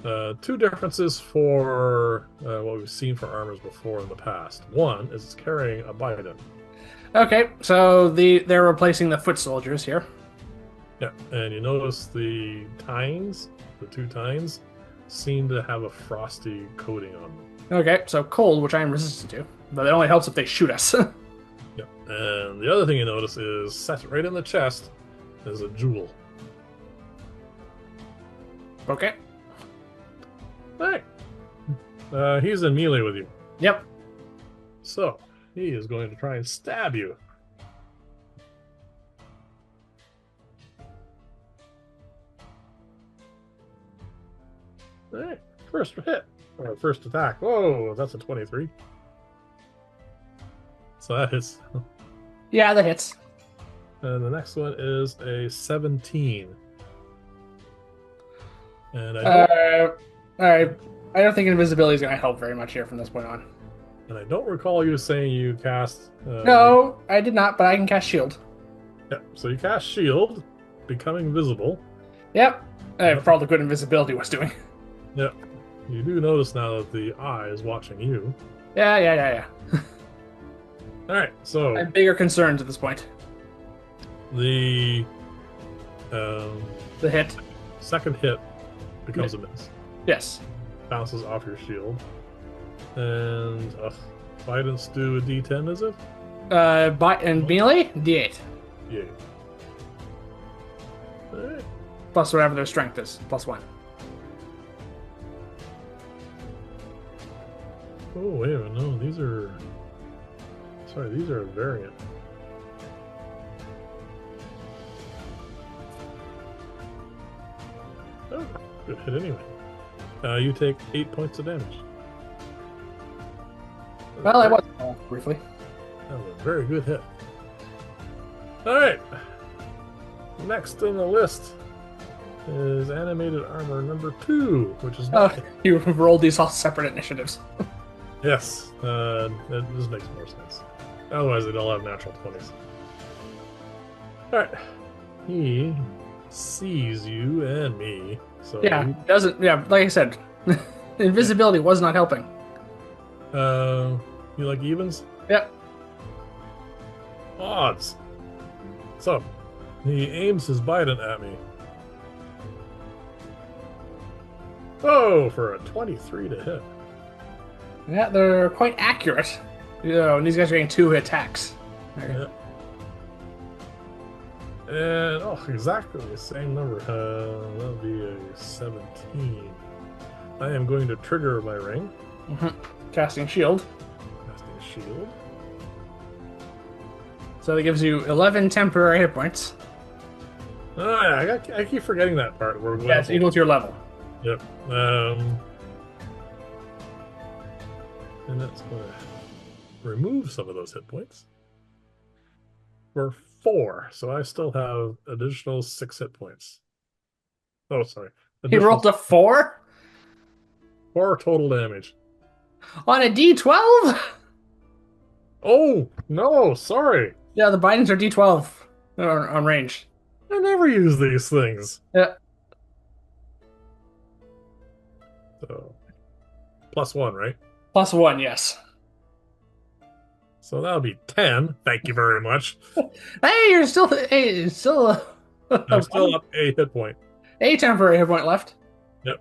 S2: Two differences for what we've seen for armors before in the past. One is it's carrying a bidon.
S1: Okay, so they're replacing the foot soldiers here.
S2: Yeah, and you notice the tines, the two tines, seem to have a frosty coating on them.
S1: Okay, so cold, which I am resistant to, but it only helps if they shoot us.
S2: Yeah, and the other thing you notice is set right in the chest is a jewel.
S1: Okay.
S2: All right, he's in melee with you,
S1: Yep.
S2: so he is going to try and stab you. All right, first hit or first attack. Whoa, that's a 23. So that hits.
S1: Yeah, that hits.
S2: And the next one is a 17. And I don't
S1: All right. I don't think invisibility is going to help very much here from this point on.
S2: and I don't recall you saying you cast
S1: No, I did not, but I can cast shield.
S2: yeah, so you cast shield, becoming visible.
S1: Yep.
S2: Yep.
S1: For all the good invisibility was doing.
S2: Yep. You do notice now that the eye is watching you.
S1: Yeah.
S2: All right, so
S1: I have bigger concerns at this point.
S2: the um,
S1: The hit.
S2: second hit becomes a miss,
S1: Yes.
S2: bounces off your shield, and Bidens do a D10, is it?
S1: And melee, D8.
S2: Yeah. All right.
S1: Plus whatever their strength is. +1.
S2: Oh wait a minute, no, these are. Sorry, these are a variant. Oh, good hit anyway. You take 8 points of damage.
S1: Well, I was briefly.
S2: That was a very good hit. Alright. Next on the list is animated armor number 2, which is
S1: Oh, you rolled these all separate initiatives.
S2: yes. This makes more sense. Otherwise, they'd all have natural 20s. Alright. He sees you and me. So
S1: Yeah, doesn't. Yeah, like I said, invisibility was not helping.
S2: you like evens?
S1: Yep.
S2: Odds. So he aims his bidon at me. Oh, for a 23 to hit.
S1: Yeah, they're quite accurate. And these guys are getting 2 attacks. Okay.
S2: Yeah. And exactly the same number. That'll be a 17. I am going to trigger my ring.
S1: Casting shield.
S2: Casting shield.
S1: So that gives you 11 temporary hit points.
S2: Oh yeah, I keep forgetting that part. We're
S1: Yeah, it's equal to your level.
S2: Yep. And that's going to remove some of those hit points. For 4, so I still have additional 6 hit points. Oh, sorry.
S1: He rolled a 4
S2: 4 total damage.
S1: on a D12.
S2: Oh no, sorry.
S1: Yeah, the bindings are D12 on range.
S2: I never use these things.
S1: Yeah.
S2: So +1, right?
S1: +1, yes.
S2: So that'll be 10. Thank you very much.
S1: Hey, you're still. Hey, still.
S2: I'm still up a hit point.
S1: A temporary hit point left.
S2: Yep.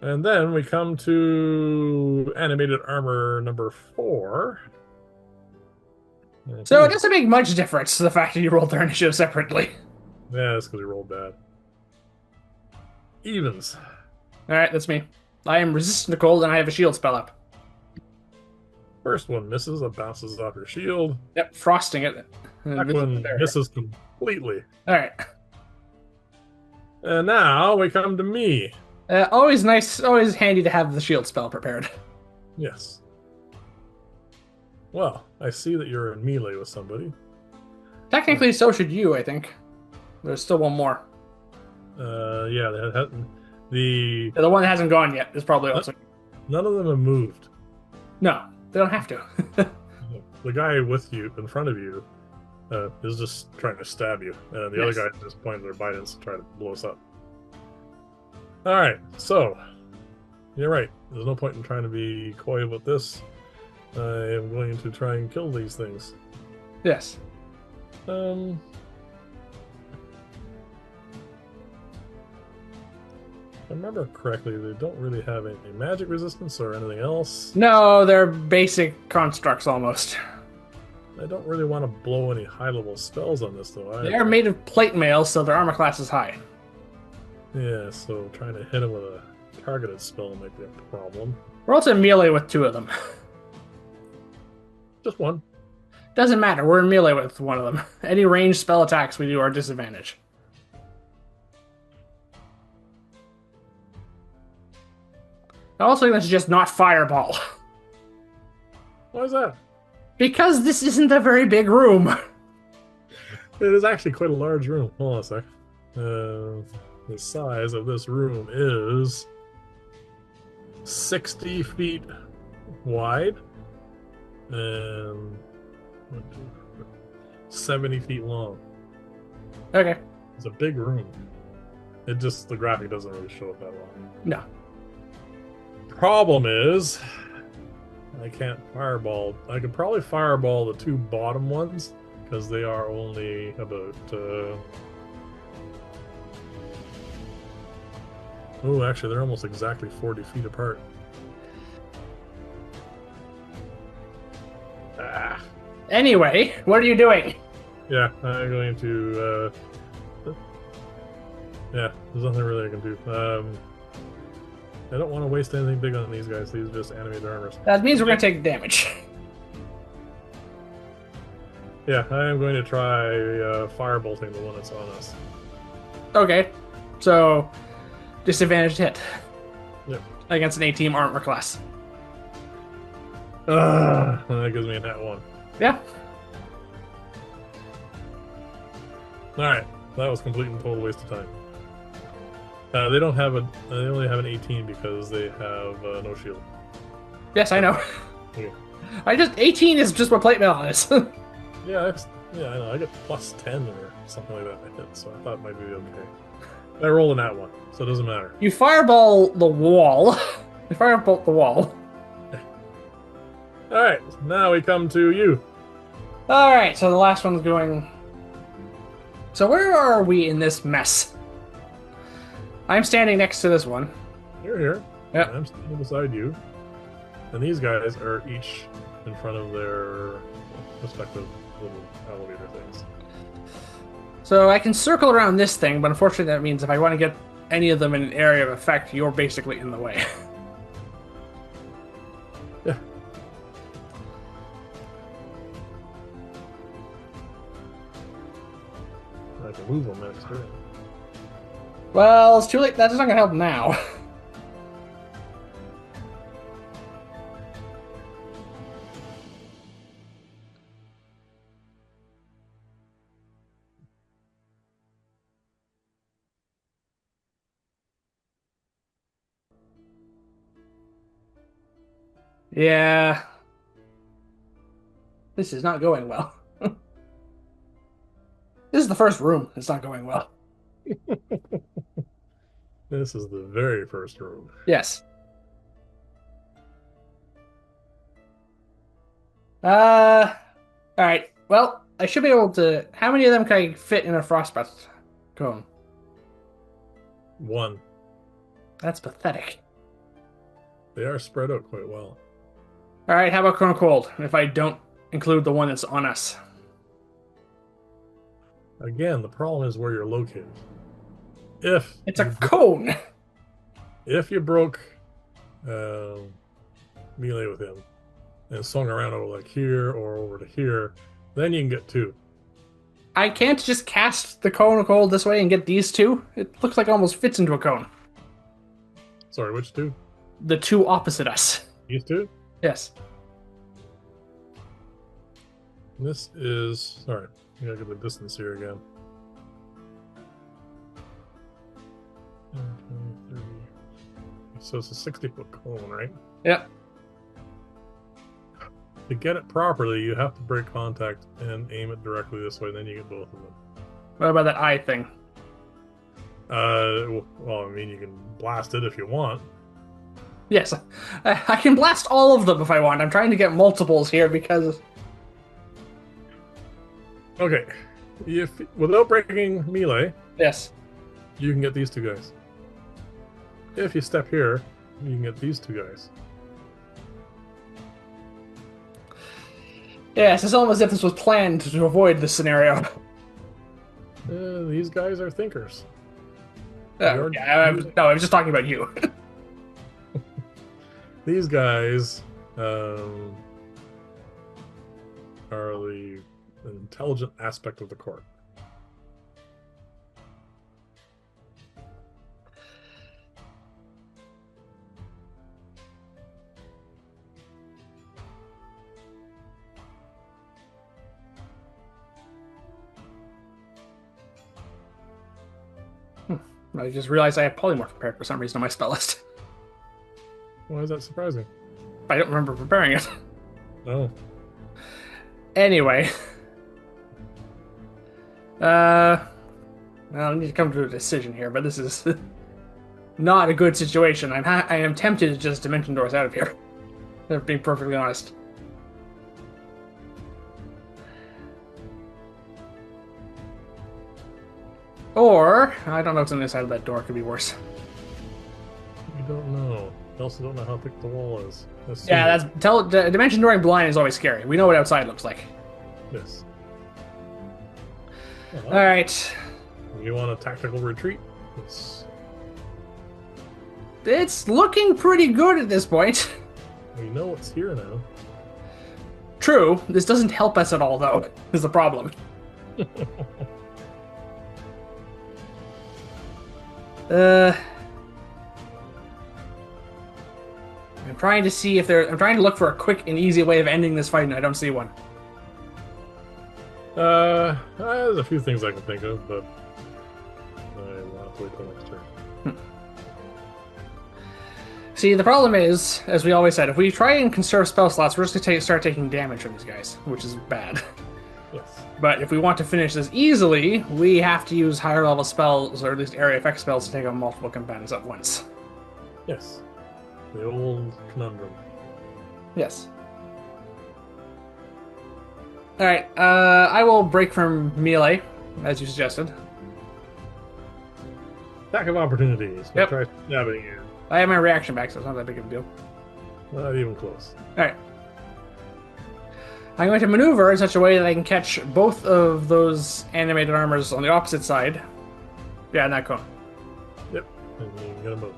S2: And then we come to animated armor number 4.
S1: So it doesn't make much difference the fact that you rolled their initiative separately.
S2: Yeah, that's because we rolled bad. Evens.
S1: All right, that's me. I am resistant to cold, and I have a shield spell up.
S2: First one misses, it bounces off your shield.
S1: Yep, frosting it.
S2: That one misses completely.
S1: All right.
S2: And now we come to me.
S1: Always nice, always handy to have the shield spell prepared.
S2: Yes. Well, I see that you're in melee with somebody.
S1: Technically, so should you, I think. There's still one more.
S2: Yeah, the
S1: The one that hasn't gone yet is probably also.
S2: none of them have moved.
S1: No, they don't have to.
S2: The guy with you, in front of you, is just trying to stab you. The other guy is just pointing their bidons to try to blow us up. All right, so you're right. There's no point in trying to be coy about this. I am going to try and kill these things.
S1: Yes.
S2: Um, if I remember correctly, they don't really have any magic resistance or anything else.
S1: No, they're basic constructs almost.
S2: I don't really want to blow any high-level spells on this, though,
S1: They are
S2: either.
S1: made of plate mail, so their armor class is high.
S2: Yeah, so trying to hit them with a targeted spell might be a problem.
S1: We're also in melee with two of them.
S2: Just one.
S1: Doesn't matter, we're in melee with one of them. Any ranged spell attacks we do are disadvantage. I also think that's just not fireball.
S2: Why is that?
S1: Because this isn't a very big room.
S2: It is actually quite a large room. Hold on a sec. The size of this room is 60 feet wide and 70 feet long.
S1: Okay.
S2: It's a big room. It just, the graphic doesn't really show it that well.
S1: No.
S2: Problem is, I can't fireball. I could probably fireball the two bottom ones because they are only about. Oh, actually, they're almost exactly 40 feet apart. Ah,
S1: Anyway, what are you doing?
S2: yeah, I'm going to. Yeah, there's nothing really I can do. I don't want to waste anything big on these guys. These are just animated armors.
S1: That means we're going to take damage.
S2: Yeah, I am going to try firebolting the one that's on us.
S1: Okay. So, disadvantaged hit.
S2: Yep.
S1: Against an A-team armor class.
S2: That gives me a nat one.
S1: Yeah.
S2: Alright, that was complete and total waste of time. They don't have a. They only have an 18 because they have no shield.
S1: Yes, I know.
S2: Okay.
S1: 18 is just what plate mail is.
S2: Yeah, yeah, I know. I get plus 10 or something like that. I hit, so I thought it might be okay. I rolled a nat one, so it doesn't matter.
S1: You fireball the wall. You firebolt the wall.
S2: Alright, now we come to you.
S1: Alright, so the last one's going. So where are we in this mess? I'm standing next to this one.
S2: You're here.
S1: Yep.
S2: I'm standing beside you. And these guys are each in front of their respective little elevator things.
S1: So I can circle around this thing, but unfortunately that means if I want to get any of them in an area of effect, you're basically in the way.
S2: Yeah. I can move them next turn.
S1: Well, it's too late. That's not going to help now. Yeah. This is not going well. This is the first room. It's not going well.
S2: This is the very first room.
S1: Yes. All right. Well, I should be able to. How many of them can I fit in a frostbite cone?
S2: One.
S1: That's pathetic.
S2: They are spread out quite well.
S1: All right. How about cone cold? If I don't include the one that's on us.
S2: Again, the problem is where you're located. If
S1: It's a cone.
S2: if you broke melee with him and swung around over like here or over to here, then you can get two.
S1: I can't just cast the cone of cold this way and get these two. It looks like it almost fits into a cone.
S2: Sorry, which two?
S1: The two opposite us.
S2: These two?
S1: Yes.
S2: This is sorry. I gotta get the distance here again. 10, 20, 30. So it's a 60-foot cone, right?
S1: Yep.
S2: To get it properly, you have to break contact and aim it directly this way, then you get both of them.
S1: What about that eye thing?
S2: Well, I mean, you can blast it if you want.
S1: Yes, I can blast all of them if I want. I'm trying to get multiples here because
S2: Okay, if without breaking melee,
S1: yes,
S2: you can get these two guys. If you step here, you can get these two guys.
S1: yes, it's almost as if this was planned to avoid this scenario.
S2: These guys are thinkers.
S1: Oh,
S2: You're
S1: yeah,
S2: using
S1: no, I was just talking about you.
S2: these guys um, are the intelligent aspect of the court.
S1: I just realized I have polymorph prepared for some reason on my spell list.
S2: Why is that surprising?
S1: I don't remember preparing it.
S2: No.
S1: Anyway, uh, well, I need to come to a decision here, but this is not a good situation. I am tempted to just Dimension Doors out of here. If being perfectly honest. Or I don't know what's on the other side of that door. Could be worse.
S2: We don't know. We also don't know how thick the wall is.
S1: Yeah, Dimension Dooring blind is always scary. We know what outside looks like.
S2: Yes.
S1: All right.
S2: You want a tactical retreat?
S1: It's looking pretty good at this point.
S2: We know what's here now.
S1: True. This doesn't help us at all, though. Is the problem. I'm trying to see if I'm trying to look for a quick and easy way of ending this fight, and I don't see one.
S2: There's a few things I can think of, but I will have to wait till next turn.
S1: See, the problem is, as we always said, if we try and conserve spell slots, we're just going to start taking damage from these guys, which is bad.
S2: Yes.
S1: But if we want to finish this easily, we have to use higher level spells, or at least area effect spells, to take on multiple combatants at once.
S2: Yes. The old conundrum.
S1: Yes. Alright, I will break from melee, as you suggested.
S2: Attack of opportunities.
S1: Yep.
S2: Try stabbing you.
S1: I have my reaction back, so it's not that big of a deal.
S2: Not even close.
S1: Alright. I'm going to maneuver in such a way that I can catch both of those animated armors on the opposite side. Yeah, in that cone.
S2: Yep. And you can get them both.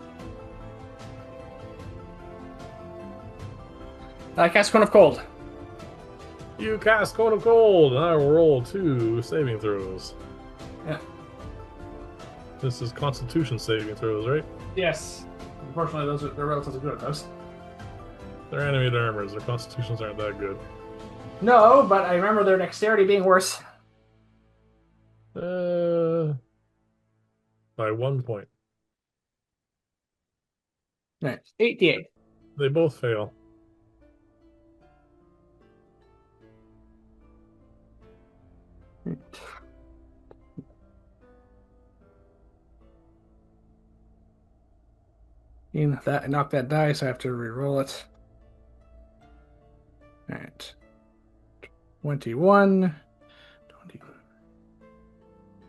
S1: I cast Cone of Cold.
S2: You cast Cone of Cold, and I will roll 2 saving throws.
S1: Yeah.
S2: This is Constitution saving throws, right?
S1: Yes. Unfortunately, they're relatively good at those.
S2: They're animated armors. Their constitutions aren't that good.
S1: No, but I remember their dexterity being worse.
S2: By 1 point.
S1: Right. 88.
S2: They both fail.
S1: I knocked that dice, I have to re-roll it. Alright. 21. 20,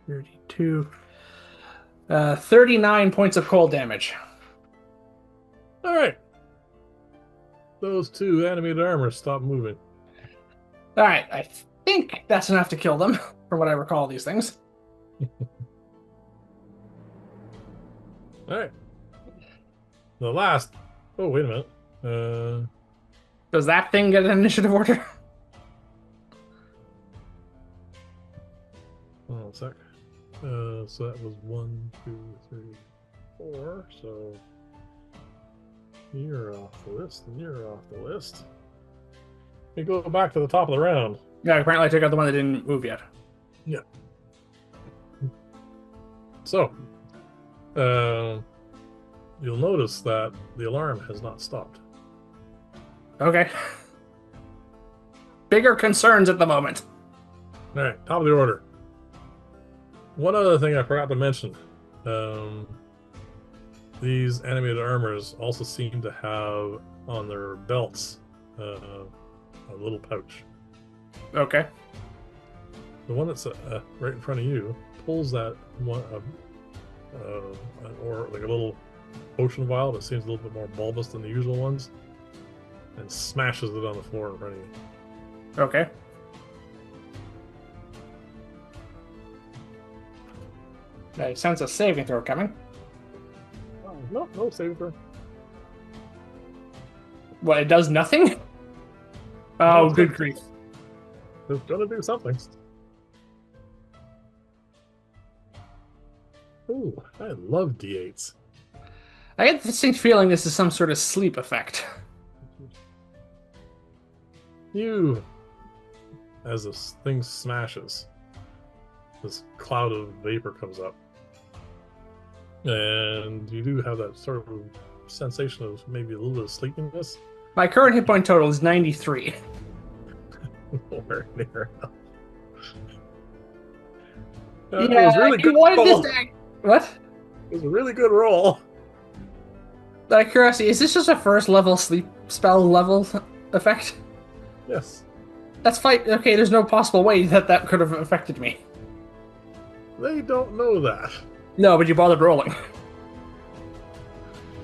S1: 32. 39 points of cold damage.
S2: Alright. Those 2 animated armors stop moving.
S1: Alright, I think that's enough to kill them, from what I recall these things.
S2: Alright. The last... Oh, wait a minute.
S1: Does that thing get an initiative order?
S2: Hold on a sec. So that was 1, 2, 3, 4. So you're off the list, and you're off the list. We go back to the top of the round.
S1: Yeah, apparently I took out the one that didn't move yet.
S2: Yeah. So, you'll notice that the alarm has not stopped.
S1: Okay. Bigger concerns at the moment.
S2: All right, top of the order. One other thing I forgot to mention. Um, these animated armors also seem to have on their belts a little pouch.
S1: Okay.
S2: The one that's right in front of you pulls that one, or like a little potion vial that seems a little bit more bulbous than the usual ones, and smashes it on the floor in front of you.
S1: Okay. I sense a saving throw coming.
S2: Oh, no, no saving throw.
S1: What, it does nothing?
S2: No,
S1: Oh,
S2: it's gonna,
S1: good grief.
S2: it's gonna do something. Ooh, I love D8s.
S1: I get the distinct feeling this is some sort of sleep effect.
S2: You, as this thing smashes, this cloud of vapor comes up, and you do have that sort of sensation of maybe a little bit of sleepiness.
S1: My current hit point total is 93.
S2: Nowhere near. It
S1: Yeah,
S2: was really
S1: if you
S2: good
S1: wanted this
S2: roll.
S1: to... What?
S2: It was a really good roll.
S1: Out of curiosity, is this just a first level sleep spell level effect?
S2: Yes,
S1: That's fine. Okay, there's no possible way that that could have affected me.
S2: they don't know that.
S1: No, but you bothered rolling.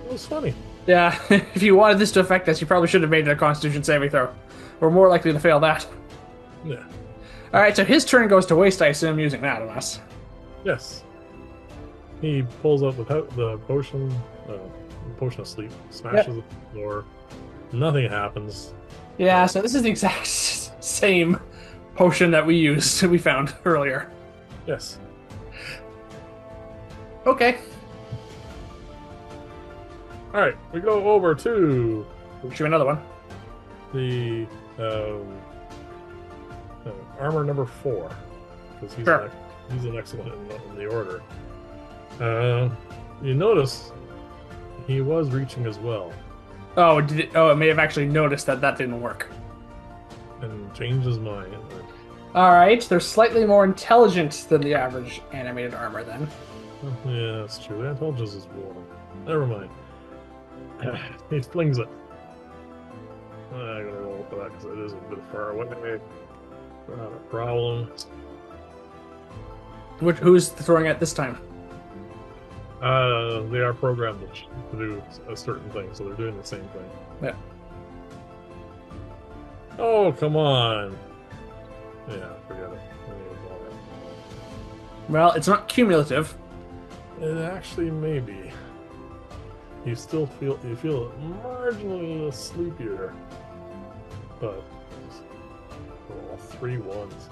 S2: It was funny.
S1: Yeah, if you wanted this to affect us, you probably should have made it a Constitution saving throw. We're more likely to fail that.
S2: Yeah.
S1: All right, so his turn goes to waste. I assume using that on us.
S2: Yes. He pulls up without the potion, potion of sleep, smashes the floor. Nothing happens.
S1: Yeah, so this is the exact same potion that we found earlier.
S2: Yes.
S1: Okay.
S2: All right, we go over to
S1: Shoot another one.
S2: the armor number 4, because
S1: Sure.
S2: he's the next one in the order. You notice he was reaching as well,
S1: Oh, did it? Oh, it may have actually noticed that that didn't work.
S2: and changed his mind.
S1: All right, they're slightly more intelligent than the average animated armor then.
S2: Yeah, that's true. The intelligence is one. Never mind. He flings it. I'm gonna roll for that because it is a bit far away. Not a problem.
S1: Who's throwing it this time?
S2: They are programmed to do a certain thing, so they're doing the same thing.
S1: Yeah.
S2: Oh, come on. Yeah, forget it.
S1: Well, it's not cumulative.
S2: It actually may be. You feel marginally sleepier, but all 3 ones.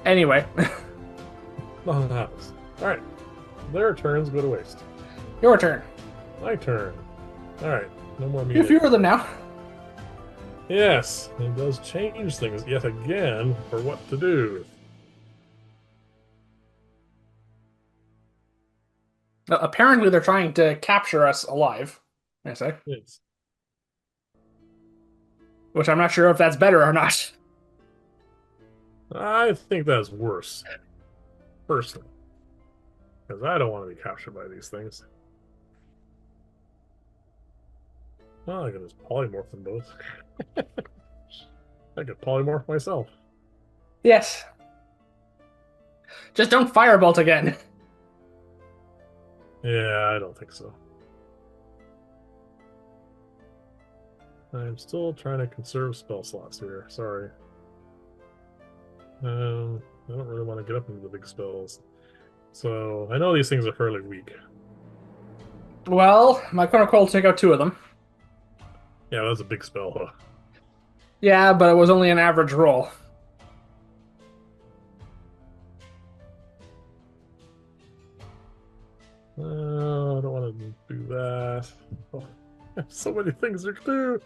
S1: Anyway,
S2: Nothing happens. All right, their turns go to waste.
S1: your turn.
S2: My turn. All right, no more
S1: You
S2: music.
S1: fewer them now.
S2: Yes, it does change things yet again for what to do.
S1: Apparently, they're trying to capture us alive. I say,
S2: Yes.
S1: which I'm not sure if that's better or not.
S2: I think that's worse, personally, because I don't want to be captured by these things. Oh, I can just polymorph them both. I could polymorph myself.
S1: Yes. Just don't firebolt again.
S2: Yeah, I don't think so. I'm still trying to conserve spell slots here. Sorry. I don't really want to get up into the big spells. So I know these things are fairly weak.
S1: Well, my Chronicle will take out 2 of them.
S2: Yeah, that's a big spell, huh?
S1: Yeah, but it was only an average roll.
S2: I don't want to do that. Oh, I have so many things to do.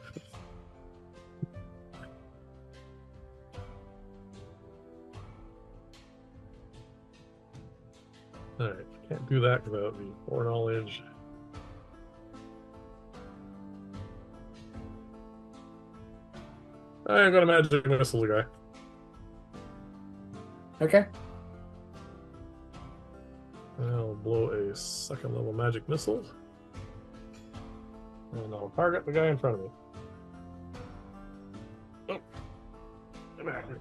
S2: Alright, can't do that without the foreknowledge. I'm gonna magic missile the guy.
S1: Okay.
S2: I'll blow a second level magic missile. And I'll target the guy in front of me. Oh, get back here.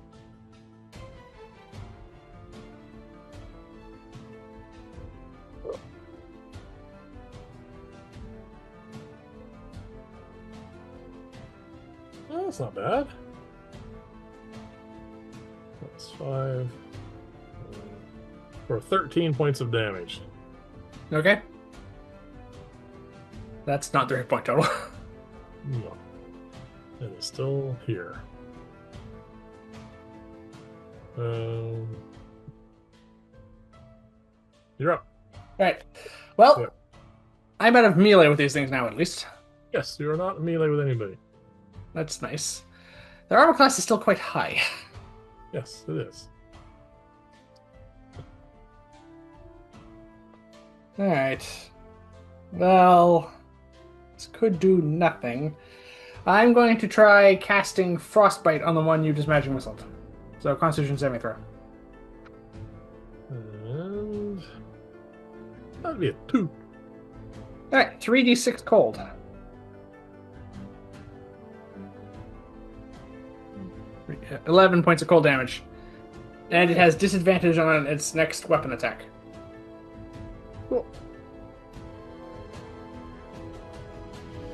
S2: Oh, that's not bad. That's 5 for 13 points of damage.
S1: Okay. That's not the hit point total.
S2: No. It is still here. You're up.
S1: Right. Well,
S2: Yep.
S1: I'm out of melee with these things now, at least.
S2: Yes, you are not in melee with anybody.
S1: That's nice. Their armor class is still quite high.
S2: Yes, it is.
S1: Alright. Well, this could do nothing. I'm going to try casting Frostbite on the one you just magic missiled. So, Constitution saving throw.
S2: And that'd be a 2.
S1: Alright, 3d6 cold. Uh, 11 points of cold damage. And it has disadvantage on its next weapon attack.
S2: Cool.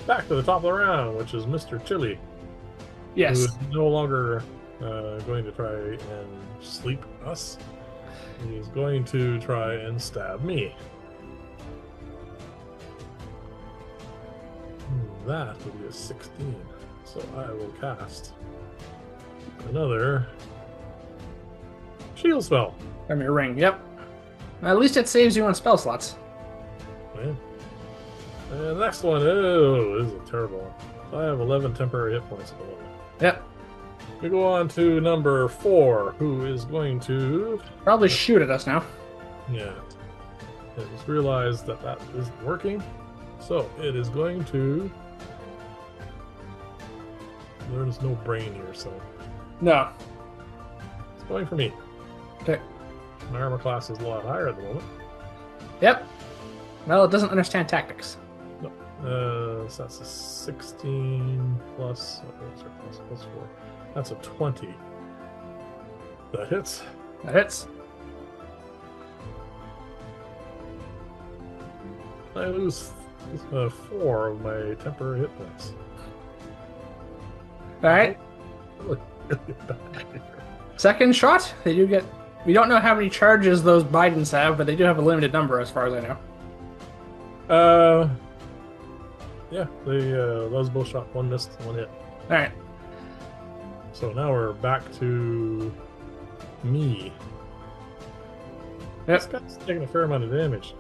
S2: Back to the top of the round, which is Mr. Chili, who
S1: Yes.
S2: is no longer going to try and sleep us. He's going to try and stab me. That will be a 16. So I will cast another shield spell.
S1: From your ring, yep. At least it saves you on spell slots.
S2: Yeah. And the next one, oh, this is a terrible one. So I have 11 temporary hit points at the moment.
S1: Yep.
S2: We go on to number 4, who is going to...
S1: Probably shoot at us now.
S2: Yeah. I just realized that that isn't working. So it is going to... There's no brain here, so
S1: No.
S2: it's going for me.
S1: Okay.
S2: My armor class is a lot higher at the moment.
S1: Yep. Well, it doesn't understand tactics.
S2: No. So that's a 16 plus, plus 4. That's a 20. That hits.
S1: That hits.
S2: I lose 4 of my temporary hit points.
S1: Alright. Second shot. They do get... We don't know how many charges those Bidens have, but they do have a limited number as far as I know.
S2: Yeah, those both shot, 1 missed, 1 hit.
S1: Alright.
S2: So now we're back to me. This
S1: Yep.
S2: guy's taking a fair amount of damage.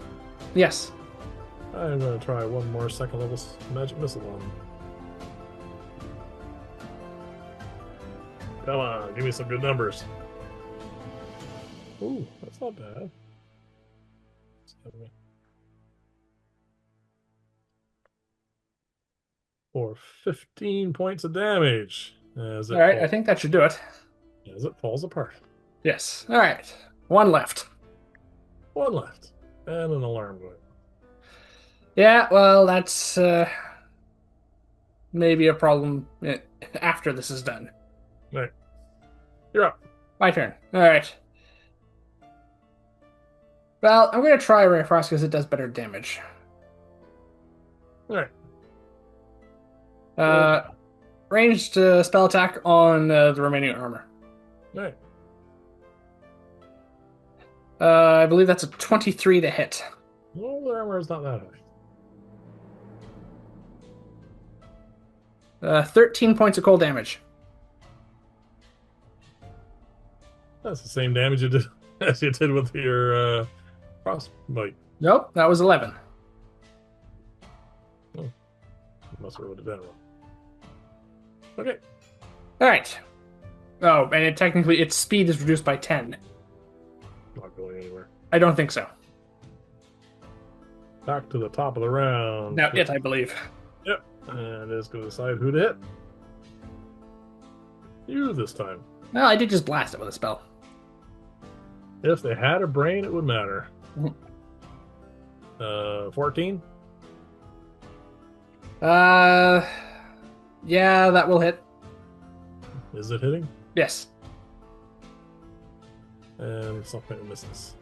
S1: Yes.
S2: I'm going to try one more second level magic missile on him. Come on, give me some good numbers. Ooh, that's not bad. For 15 points of damage.
S1: Alright, I think that should do it.
S2: As it falls apart.
S1: Yes. Alright. One left.
S2: 1 left. And an alarm going.
S1: Yeah, well, that's maybe a problem after this is done.
S2: Right. You're up.
S1: My turn. Alright. Well, I'm going to try Ray of Frost because it does better damage.
S2: Alright.
S1: Ranged spell attack on the remaining armor.
S2: Alright.
S1: I believe that's a 23 to hit.
S2: Well, the armor is not that high.
S1: 13 points of cold damage.
S2: That's the same damage you did as you did with your frostbite.
S1: Nope, that was 11.
S2: Oh, must have wrote it down wrong. Okay.
S1: Alright. Oh, and technically its speed is reduced by 10.
S2: Not going anywhere.
S1: I don't think so.
S2: Back to the top of the round.
S1: Now it, I believe.
S2: Yep. And it's going to decide who to hit. You this time.
S1: Well, I did just blast it with a spell.
S2: If they had a brain, it would matter. 14.
S1: Uh, yeah, that will hit.
S2: Is it hitting?
S1: Yes.
S2: And something misses.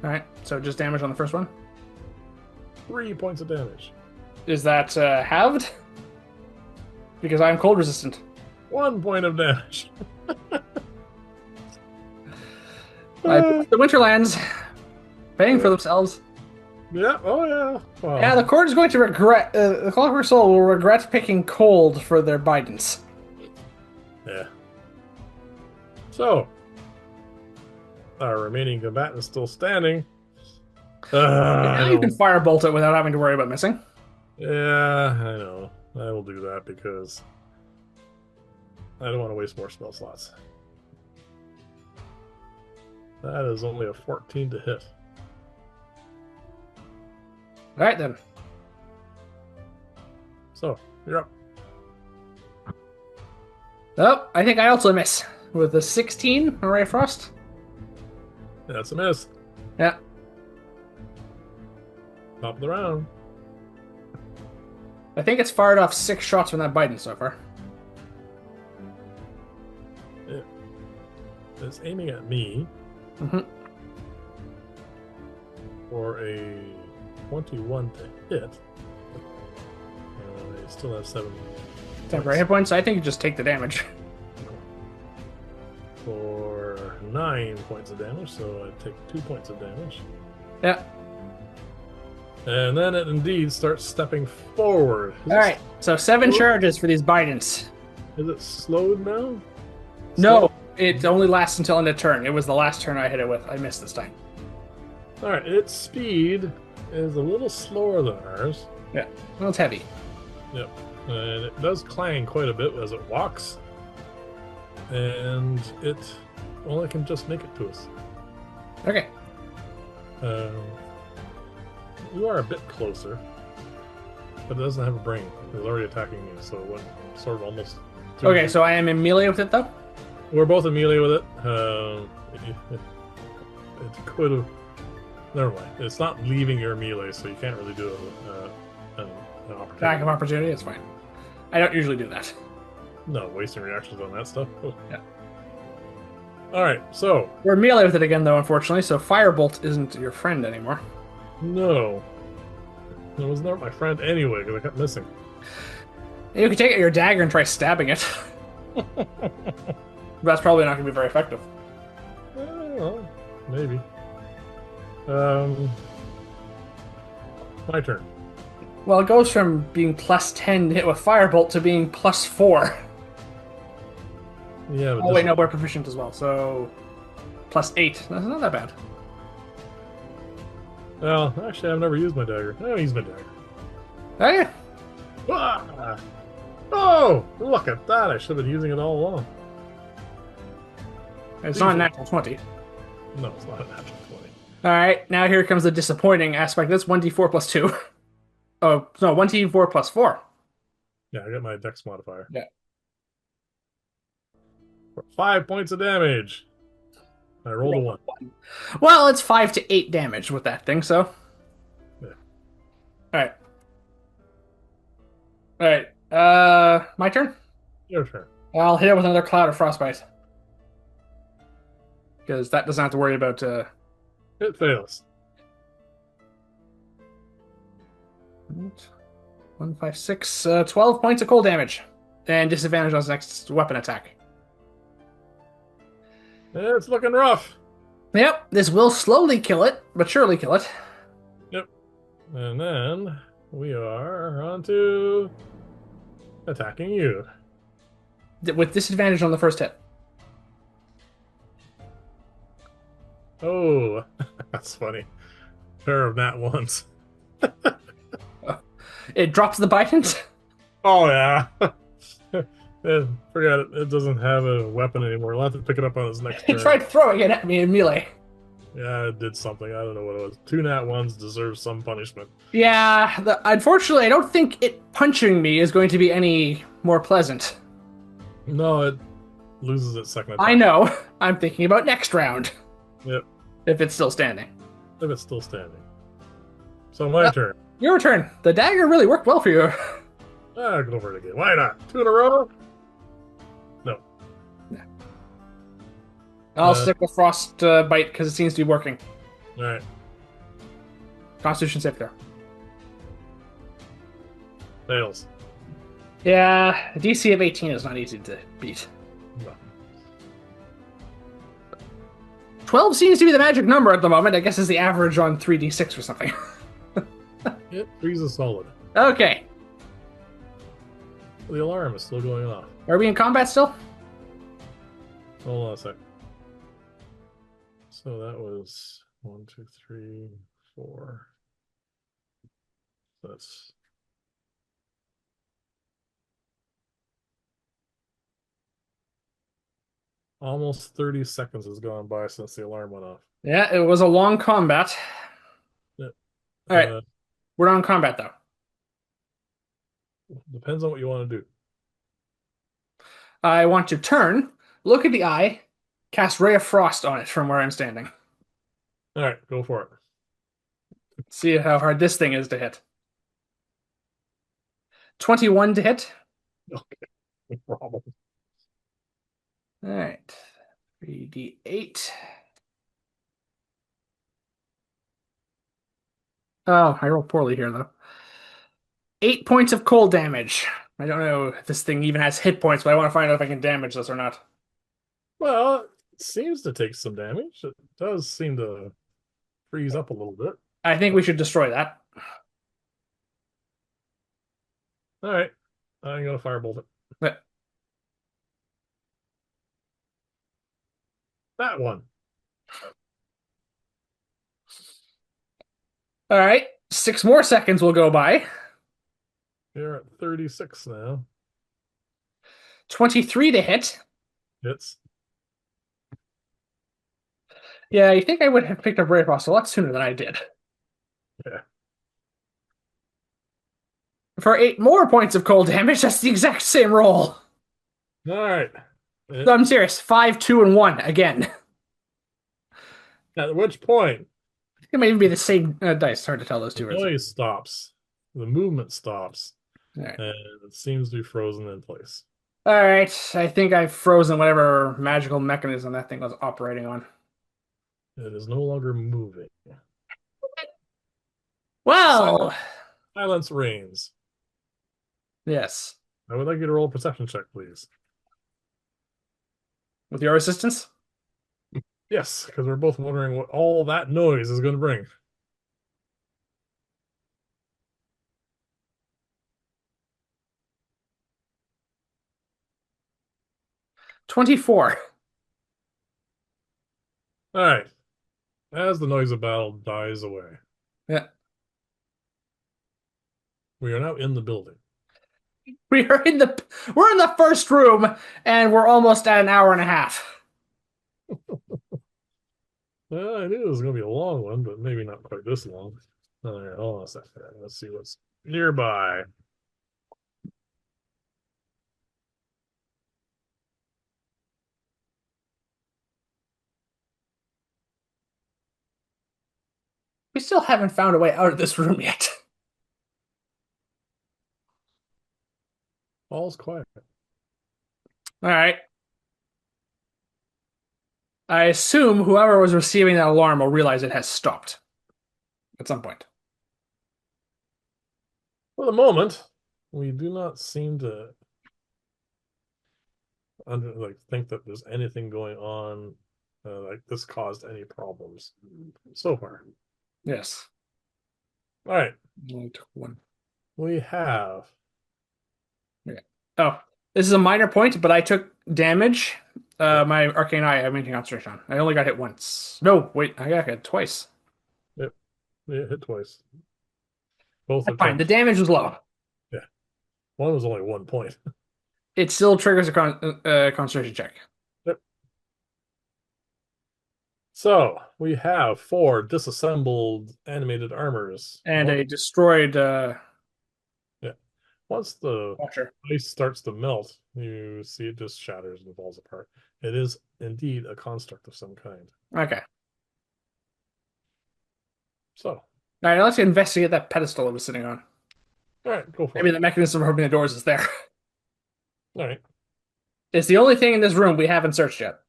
S1: All right. So just damage on the first one.
S2: 3 points of damage.
S1: Is that halved? Because I'm cold resistant.
S2: 1 point of damage.
S1: The Winterlands paying for themselves.
S2: Yeah. Oh yeah. Wow.
S1: Yeah, the court is going to regret. The Clockwork Soul will regret picking cold for their Bidens.
S2: Yeah. So, our remaining combatant is still standing.
S1: Now
S2: I
S1: you can
S2: don't.
S1: firebolt it without having to worry about missing.
S2: Yeah, I know. I will do that because I don't want to waste more spell slots. That is only a 14 to hit.
S1: All right then.
S2: So, you're up.
S1: Oh, I think I also miss with a 16 Ray of Frost.
S2: That's a miss.
S1: Yeah.
S2: Top of the round.
S1: I think it's fired off 6 shots from that Biden so far.
S2: It's aiming at me
S1: Mm-hmm.
S2: for a 21 to hit. I still have 7
S1: Temporary hit points. I think you just take the damage.
S2: for 9 points of damage, so I take 2 points of damage.
S1: Yeah.
S2: And then it indeed starts stepping forward.
S1: All right. So 7 charges for these Bidens.
S2: Is it slowed now?
S1: No, it only lasts until end of turn. It was the last turn I hit it with. I missed this time.
S2: All right, its speed is a little slower than ours.
S1: Yeah. Well, it's heavy.
S2: Yep. And it does clang quite a bit as it walks. And it, well, it can just make it to us.
S1: Okay.
S2: You are a bit closer, but it doesn't have a brain. It's already attacking me, so it went sort of almost.
S1: Okay, so I am in melee with it though.
S2: We're both in melee with it. It could have. Never mind. It's not leaving your melee, so you can't really do an opportunity.
S1: Back of opportunity, it's fine. I don't usually do that.
S2: No, wasting reactions on that stuff.
S1: Yeah.
S2: All right, so
S1: We're in melee with it again though, unfortunately. So Firebolt isn't your friend anymore.
S2: no, it was not my friend anyway because I kept missing.
S1: You can take your dagger and try stabbing it. That's probably not going to be very effective.
S2: Well, maybe. My turn.
S1: Well, it goes from being plus 10 to hit with Firebolt to being plus 4.
S2: Yeah, but
S1: Oh, wait, no, we're proficient as well, so plus 8. That's not that bad.
S2: Well, actually, I've never used my dagger. I don't use my dagger.
S1: Oh, yeah.
S2: Ah! Oh, look at that! I should have been using it all along.
S1: It's not a natural 20.
S2: No, it's not a natural 20.
S1: All right, now here comes the disappointing aspect. That's 1d4 plus 2. Oh, no, 1d4 plus 4.
S2: Yeah, I got my dex modifier.
S1: Yeah.
S2: For 5 points of damage. I rolled a 1.
S1: Well, it's 5 to 8 damage with that thing, so.
S2: Yeah.
S1: Alright. Alright. My turn?
S2: Your turn.
S1: I'll hit it with another Cloud of Frostbite. Because that doesn't have to worry about,
S2: It fails.
S1: 1, 5, 6, 12 points of cold damage. And disadvantage on its next weapon attack.
S2: It's looking rough.
S1: Yep, this will slowly kill it, but surely kill it.
S2: Yep. And then we are on to attacking you.
S1: With disadvantage on the first hit.
S2: Oh, that's funny. Pair of nat ones.
S1: It drops the Bidens.
S2: Oh, yeah. Forget it. It doesn't have a weapon anymore. I'll have to pick it up on his next
S1: He
S2: turn.
S1: tried throwing it at me in melee.
S2: Yeah, it did something. I don't know what it was. 2 nat ones deserve some punishment.
S1: Yeah, unfortunately, I don't think it punching me is going to be any more pleasant.
S2: No, it loses its second attack.
S1: I know. I'm thinking about next round.
S2: Yep.
S1: If it's still standing.
S2: If it's still standing. So my
S1: Uh,
S2: turn.
S1: your turn. The dagger really worked well for you.
S2: Ah, go for it again. Why not? Two in a row? No.
S1: I'll
S2: Uh,
S1: stick with frost bite because it seems to be working.
S2: all right.
S1: Constitution save there.
S2: Fails.
S1: Yeah, a DC of 18 is not easy to beat.
S2: No.
S1: 12 seems to be the magic number at the moment. I guess is the average on 3d6 or something.
S2: It freezes solid.
S1: Okay.
S2: The alarm is still going off.
S1: Are we in combat still?
S2: Hold on a sec. So that was 1, 2, 3, 4. That's almost 30 seconds has gone by since the alarm went off.
S1: Yeah, it was a long combat.
S2: Yeah.
S1: All right, we're not in combat though.
S2: Depends on what you want to do.
S1: I want to turn, look at the eye, cast Ray of Frost on it from where I'm standing.
S2: All right, go for it.
S1: See how hard this thing is to hit. 21 to hit.
S2: Okay, no problem.
S1: All right, 3d8. Oh, I rolled poorly here though. 8 points of cold damage. I don't know if this thing even has hit points, but I want to find out if I can damage this or not.
S2: Well, it seems to take some damage. It does seem to freeze up a little bit.
S1: I think we should destroy that.
S2: All right, I'm gonna firebolt it.
S1: But,
S2: That one.
S1: all right, 6 more seconds will go by.
S2: You're at 36 now.
S1: 23 to hit.
S2: Hits.
S1: Yeah, you think I would have picked up Ray Frost a lot sooner than I did.
S2: Yeah.
S1: For 8 more points of cold damage, that's the exact same roll.
S2: All right.
S1: No, I'm serious. 5, 2, and 1 again.
S2: At which point
S1: It might even be the same dice. Hard to tell those
S2: the
S1: two.
S2: noise stops, the movement stops,
S1: All right.
S2: and it seems to be frozen in place.
S1: All right. I think I've frozen whatever magical mechanism that thing was operating on.
S2: It is no longer moving.
S1: Well,
S2: Silence reigns.
S1: yes.
S2: I would like you to roll a perception check, please.
S1: With your assistance?
S2: Yes, because we're both wondering what all that noise is going to bring.
S1: 24.
S2: All right. As the noise of battle dies away,
S1: Yeah.
S2: we are now in the building.
S1: We're in the first room and we're almost at an hour and a half.
S2: Well, I knew it was going to be a long one, but maybe not quite this long. All right, hold on a second. Let's see what's nearby.
S1: We still haven't found a way out of this room yet.
S2: All's quiet.
S1: All right. I assume whoever was receiving that alarm will realize it has stopped at some point.
S2: For the moment, we do not seem to think that there's anything going on like this caused any problems so far.
S1: Yes.
S2: All right,
S1: Only took one.
S2: we have
S1: Okay. Oh, this is a minor point, but I took damage.
S2: yep,
S1: My arcane eye, I maintain concentration on. I only got hit once. No, wait, I got hit twice.
S2: yep, hit twice. Both
S1: That's fine. The
S2: attempts.
S1: damage was low.
S2: Yeah, one was only 1 point.
S1: It still triggers a concentration check.
S2: Yep. So we have 4 disassembled animated armors.
S1: And a destroyed
S2: Yeah. Once the
S1: watcher.
S2: ice starts to melt, you see it just shatters and falls apart. It is indeed a construct of some kind.
S1: Okay.
S2: So
S1: All right, let's investigate that pedestal it was sitting on.
S2: All right, go for
S1: Maybe
S2: it.
S1: the mechanism for opening the doors is there.
S2: All right,
S1: It's the only thing in this room we haven't searched yet.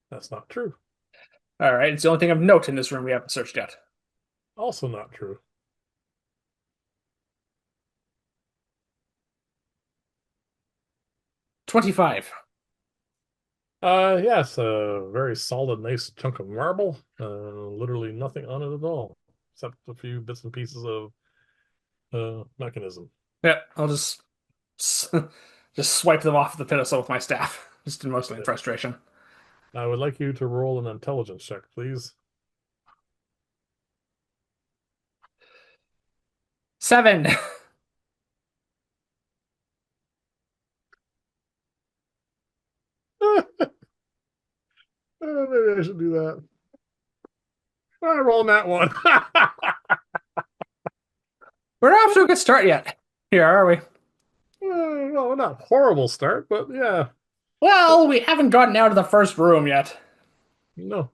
S2: that's not true.
S1: All right, it's the only thing of note in this room we haven't searched yet.
S2: Also not true.
S1: 25.
S2: Yes, a very solid, nice chunk of marble. Literally nothing on it at all, except a few bits and pieces of mechanism.
S1: Yeah, I'll just just swipe them off the pedestal with my staff, just mostly in
S2: Yeah.
S1: frustration.
S2: I would like you to roll an intelligence check, please.
S1: 7.
S2: Maybe I should do that. I roll that one.
S1: We're not off to a good start yet. Here, are we?
S2: Well, not horrible start, but yeah,
S1: Well, we haven't gotten out of the first room yet.
S2: no,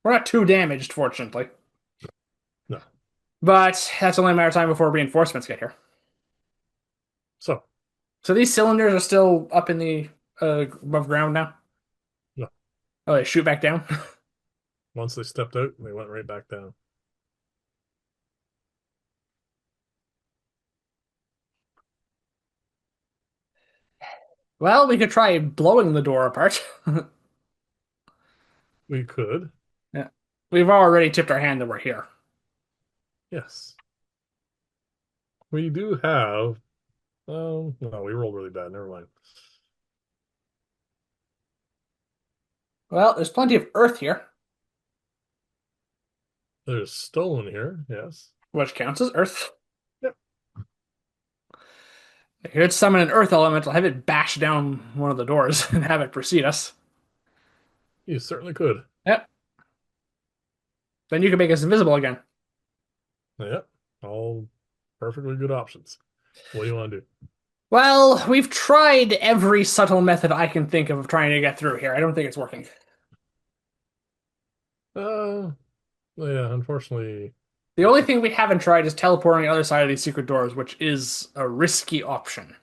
S1: We're not too damaged, fortunately.
S2: no.
S1: But that's only a matter of time before reinforcements get here.
S2: So,
S1: So these cylinders are still up in the above ground now.
S2: no.
S1: Oh, they shoot back down.
S2: Once they stepped out, they went right back down.
S1: Well, we could try blowing the door apart.
S2: We could,
S1: Yeah. We've already tipped our hand that we're here.
S2: yes. We do have. No, we rolled really bad. Never mind.
S1: Well, there's plenty of earth here,
S2: There's stone here. Yes.
S1: which counts as earth.
S2: Yep.
S1: I could summon an earth elemental, have it bash down one of the doors, and have it precede us.
S2: You certainly could.
S1: Yep. Then you can make us invisible again.
S2: Yep. All perfectly good options. What do you want to do?
S1: Well, we've tried every subtle method I can think of trying to get through here. I don't think it's working.
S2: Uh, yeah, unfortunately,
S1: The only thing we haven't tried is teleporting the other side of these secret doors, which is a risky option.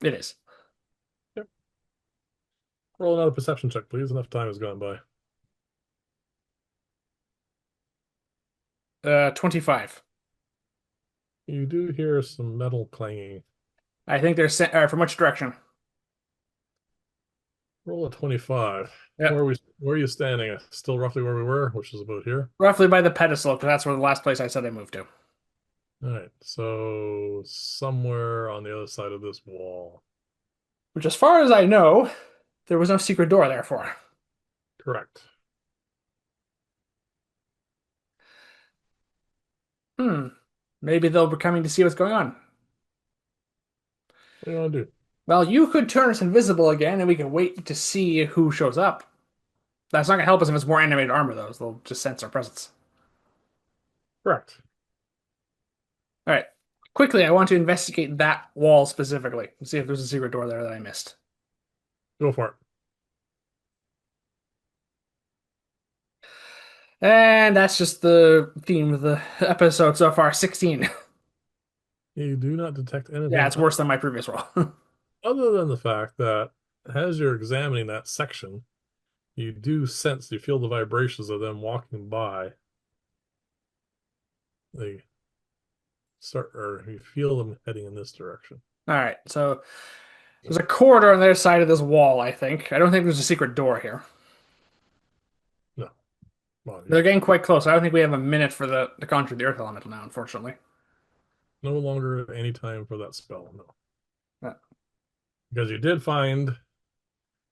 S1: It is.
S2: yep. Roll another perception check, please. Enough time has gone by.
S1: 25.
S2: You do hear some metal clanging.
S1: I think they're sent from which direction?
S2: Roll a 25.
S1: Yeah,
S2: Where are you standing? Still roughly where we were, which is about here.
S1: roughly by the pedestal, because that's where the last place I said I moved to.
S2: All right. So somewhere on the other side of this wall.
S1: Which, as far as I know, there was no secret door there for.
S2: Correct.
S1: Hmm. Maybe they'll be coming to see what's going on.
S2: What do you want to do?
S1: Well, you could turn us invisible again, and we can wait to see who shows up. That's not gonna help us if it's more animated armor, though. So they'll just sense our presence.
S2: Correct.
S1: All right. Quickly, I want to investigate that wall specifically and see if there's a secret door there that I missed.
S2: Go for it.
S1: And that's just the theme of the episode so far, 16.
S2: You do not detect
S1: Yeah,
S2: anything
S1: it's worse than my previous roll.
S2: other than the fact that as you're examining that section, you do sense, you feel the vibrations of them walking by. They start, or you feel them heading in this direction.
S1: All right, so there's a corridor on the other side of this wall, I think. I don't think there's a secret door here.
S2: No. Well,
S1: They're getting quite close. I don't think we have a minute for the conjure the earth elemental now, unfortunately.
S2: no longer any time for that spell, no.
S1: Yeah.
S2: Because you did find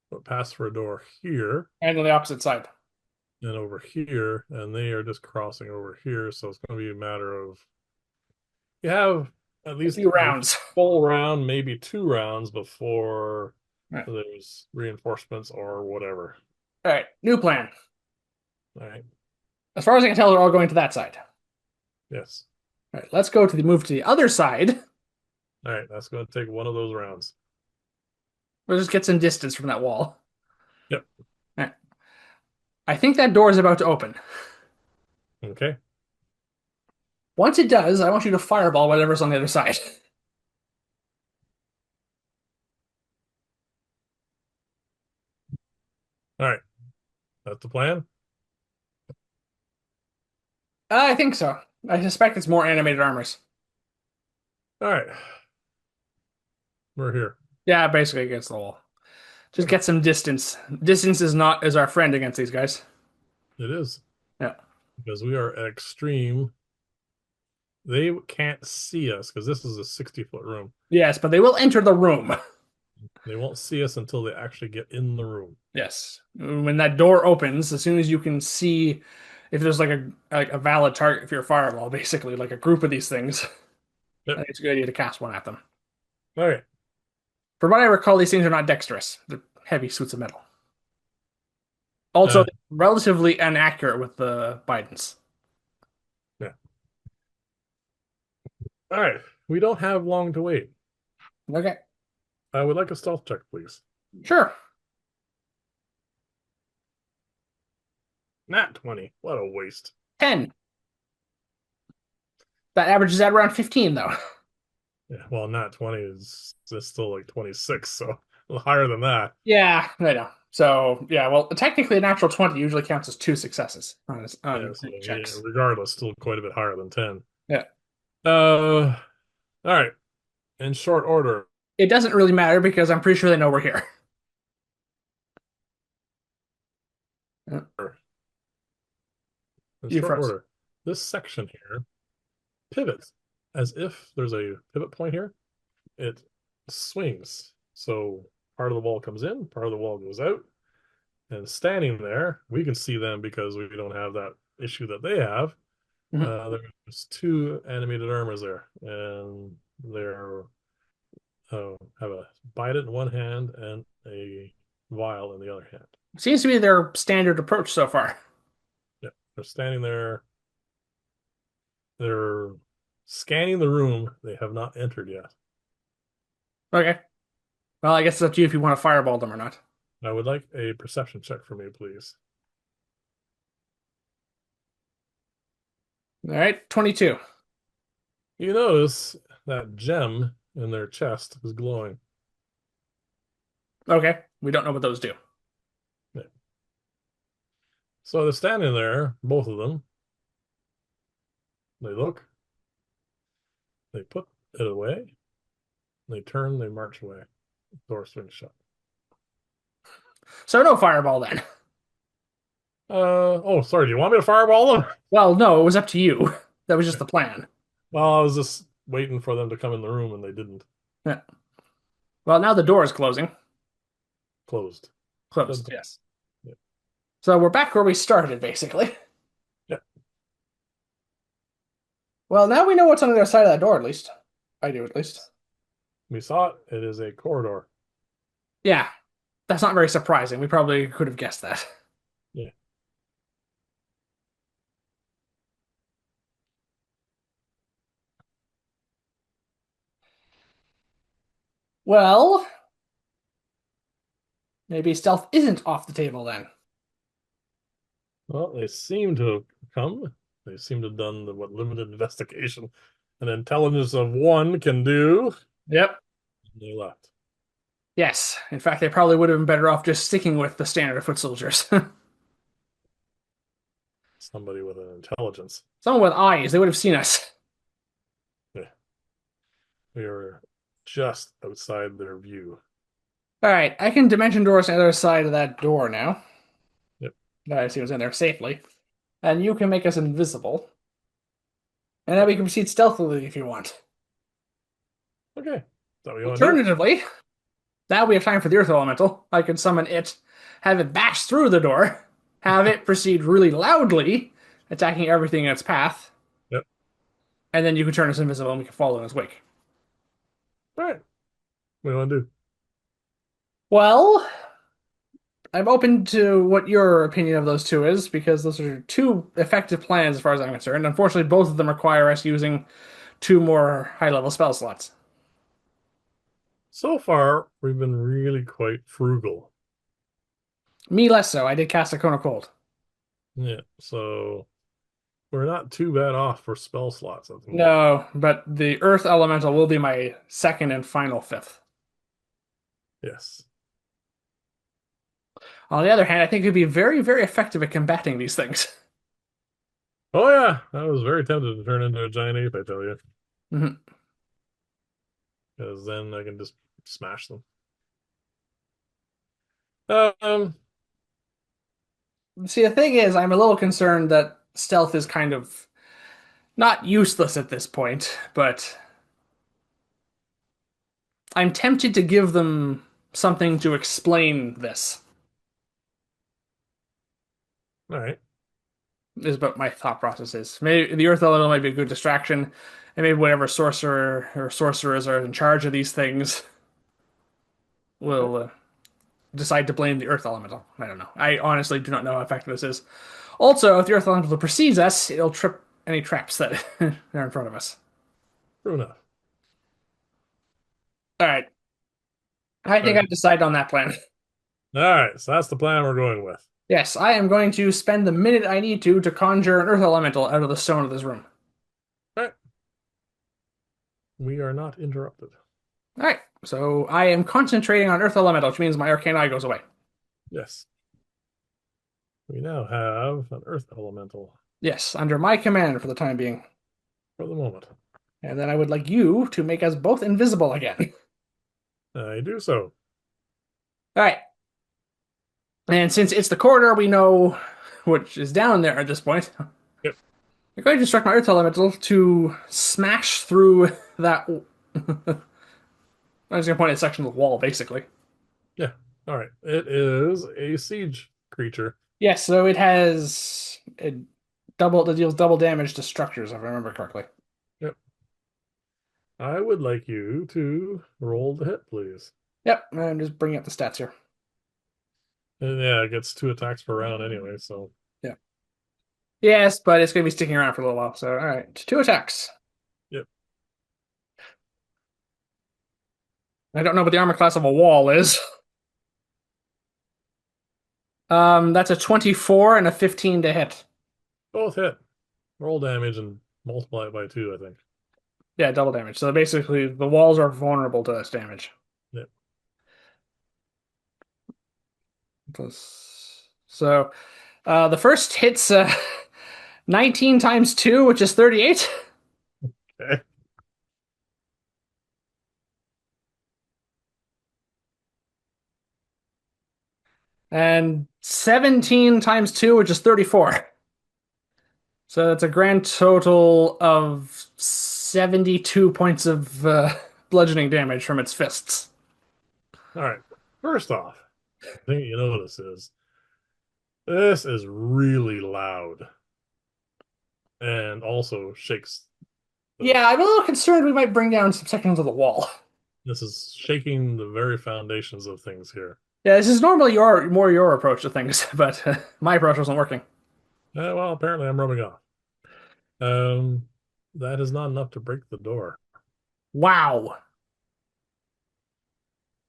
S2: what passed for a door here
S1: And on the opposite side.
S2: and over here, and they are just crossing over here. So it's going to be a matter of you have at
S1: A
S2: least
S1: few
S2: a
S1: rounds.
S2: full round, maybe 2 rounds before
S1: All right.
S2: there's reinforcements or whatever.
S1: All right, new plan.
S2: All right.
S1: As far as I can tell, they're all going to that side.
S2: Yes.
S1: All right, let's go to the move to the other side.
S2: All right. That's going to take one of those rounds.
S1: We'll just get some distance from that wall.
S2: Yep.
S1: All right. I think that door is about to open.
S2: Okay.
S1: Once it does, I want you to fireball whatever's on the other side.
S2: All right. That's the plan.
S1: I think so. I suspect it's more animated armors.
S2: All right. We're here.
S1: Yeah, basically against the wall. Just
S2: Okay.
S1: get some distance. Distance is not as our friend against these guys.
S2: It is
S1: Yeah.
S2: because we are at extreme. They can't see us because this is a 60-foot room.
S1: Yes, but they will enter the room.
S2: They won't see us until they actually get in the room.
S1: Yes. When that door opens, as soon as you can see if there's like a valid target for your fireball, basically, like a group of these things, I
S2: Yep.
S1: think it's a good idea to cast one at them.
S2: All right.
S1: From what I recall, these things are not dexterous. They're heavy suits of metal. Also,
S2: Uh,
S1: they're relatively inaccurate with the Bidens.
S2: yeah. All right. We don't have long to wait.
S1: Okay.
S2: I would like a stealth check, please.
S1: Sure.
S2: Nat 20. What a waste.
S1: 10. That averages out around 15, though.
S2: Yeah. Well, nat 20 is still like 26, so a little higher than that.
S1: Yeah, I know. So, yeah, well, technically a natural 20 usually counts as two successes
S2: Yeah.
S1: on
S2: So yeah,
S1: checks.
S2: regardless, still quite a bit higher than 10.
S1: Yeah.
S2: All right. In short order.
S1: It doesn't really matter because I'm pretty sure they know we're here. Yeah,
S2: In
S1: you
S2: short
S1: froze.
S2: order. This section here pivots as if there's a pivot point here. It swings. So part of the wall comes in, part of the wall goes out. And standing there, we can see them because we don't have that issue that they have.
S1: Mhm.
S2: There's two animated armors there, and they're have a bident in one hand and a vial in the other hand.
S1: Seems to be their standard approach so far.
S2: Yeah, they're standing there. They're scanning the room. They have not entered yet.
S1: Okay. Well, I guess it's up to you if you want to fireball them or not.
S2: I would like a perception check for me, please.
S1: All right, 22.
S2: You notice that gem in their chest is glowing.
S1: Okay, we don't know what those do.
S2: Yeah. So they're standing there, both of them. They look, they put it away, they turn, they march away. Door swings shut.
S1: So no fireball then.
S2: Oh, sorry. Do you want me to fireball them?
S1: Well, no, it was up to you. That was just the plan.
S2: Well, I was just waiting for them to come in the room and they didn't.
S1: Yeah. Well, now the door is closing.
S2: Closed. Dun,
S1: Closed,
S2: dun.
S1: yes.
S2: Yeah.
S1: So we're back where we started, basically.
S2: Yeah.
S1: Well, now we know what's on the other side of that door, at least. I do, at least.
S2: We saw it. It is a corridor.
S1: Yeah, that's not very surprising. We probably could have guessed that.
S2: Yeah.
S1: Well, maybe stealth isn't off the table then.
S2: Well, they seem to have come. They seem to have done what limited investigation an intelligence of one can do.
S1: Yep.
S2: They left.
S1: Yes. In fact, they probably would have been better off just sticking with the standard of foot soldiers.
S2: Somebody with an intelligence.
S1: Someone with eyes, they would have seen us.
S2: Yeah. We are just outside their view.
S1: All right, I can dimension doors on the other side of that door now.
S2: Yep.
S1: That I see what's in there safely. And you can make us invisible. And then we can proceed stealthily if you want.
S2: Okay. Is that what you want to do?
S1: Alternatively, now we have time for the Earth Elemental. I can summon it, have it bash through the door, have it proceed really loudly, attacking everything in its path,
S2: Yep.
S1: and then you can turn us invisible and we can follow in its wake.
S2: All right. What do you want to do?
S1: Well, I'm open to what your opinion of those two is, because those are two effective plans as far as I'm concerned. Unfortunately, both of them require us using two more high-level spell slots.
S2: So far, we've been really quite frugal.
S1: Me less so. I did cast a Cone of Cold.
S2: Yeah, so we're not too bad off for spell slots at the moment.
S1: No, but the Earth Elemental will be my second and final fifth.
S2: Yes.
S1: On the other hand, I think it'd be very, very effective at combating these things.
S2: Oh yeah, I was very tempted to turn into a giant ape, I tell you,
S1: Mhm.
S2: because then I can just smash them. Um,
S1: See, the thing is, I'm a little concerned that stealth is kind of not useless at this point, but I'm tempted to give them something to explain this,
S2: all right.
S1: is what my thought process is. Maybe the Earth Elemental might be a good distraction, and maybe whatever sorcerer or sorcerers are in charge of these things
S2: Okay.
S1: will decide to blame the Earth Elemental. I don't know. I honestly do not know how effective this is. Also, if the Earth Elemental precedes us, it'll trip any traps that are in front of us.
S2: True enough.
S1: All right. I
S2: All
S1: think
S2: right.
S1: I've decided on that plan.
S2: All right, so that's the plan we're going with.
S1: Yes, I am going to spend the minute I need to conjure an Earth Elemental out of the stone of this room.
S2: All right, we are not interrupted.
S1: All right. So I am concentrating on Earth Elemental, which means my Arcane Eye goes away.
S2: Yes, we now have an earth elemental
S1: Yes, under my command for the time being.
S2: for the moment.
S1: And then I would like you to make us both invisible again.
S2: I do so.
S1: All right. And since it's the corridor, we know which is down there at this point.
S2: Yep.
S1: I'm going to instruct my Earth Elemental to smash through that. I'm just going to point at a section of the wall, basically.
S2: Yeah. All right. It is a siege creature.
S1: Yes, so it has a that deals double damage to structures, if I remember correctly.
S2: Yep. I would like you to roll the hit, please.
S1: Yep, I'm just bringing up the stats here.
S2: And yeah, it gets 2 attacks per round anyway. So
S1: Yeah. Yes, but it's going to be sticking around for a little while. So, all right, two attacks.
S2: yep.
S1: I don't know what the armor class of a wall is. That's a 24 and a 15 to hit.
S2: Both hit. Roll damage and multiply it by 2, I think.
S1: Yeah, double damage. So basically, the walls are vulnerable to this damage.
S2: Yep.
S1: So, the first hits 19 times 2, which is 38.
S2: Okay.
S1: And 17 times 2, which is 34. So that's a grand total of 72 points of bludgeoning damage from its fists.
S2: All right. First off, the thing you notice is this is really loud and also shakes the.
S1: Yeah, I'm a little concerned we might bring down some sections of the wall.
S2: This is shaking the very foundations of things here.
S1: Yeah, this is normally your approach to things, but my approach wasn't working.
S2: Well, apparently I'm rubbing off. Um, that is not enough to break the door,
S1: Wow.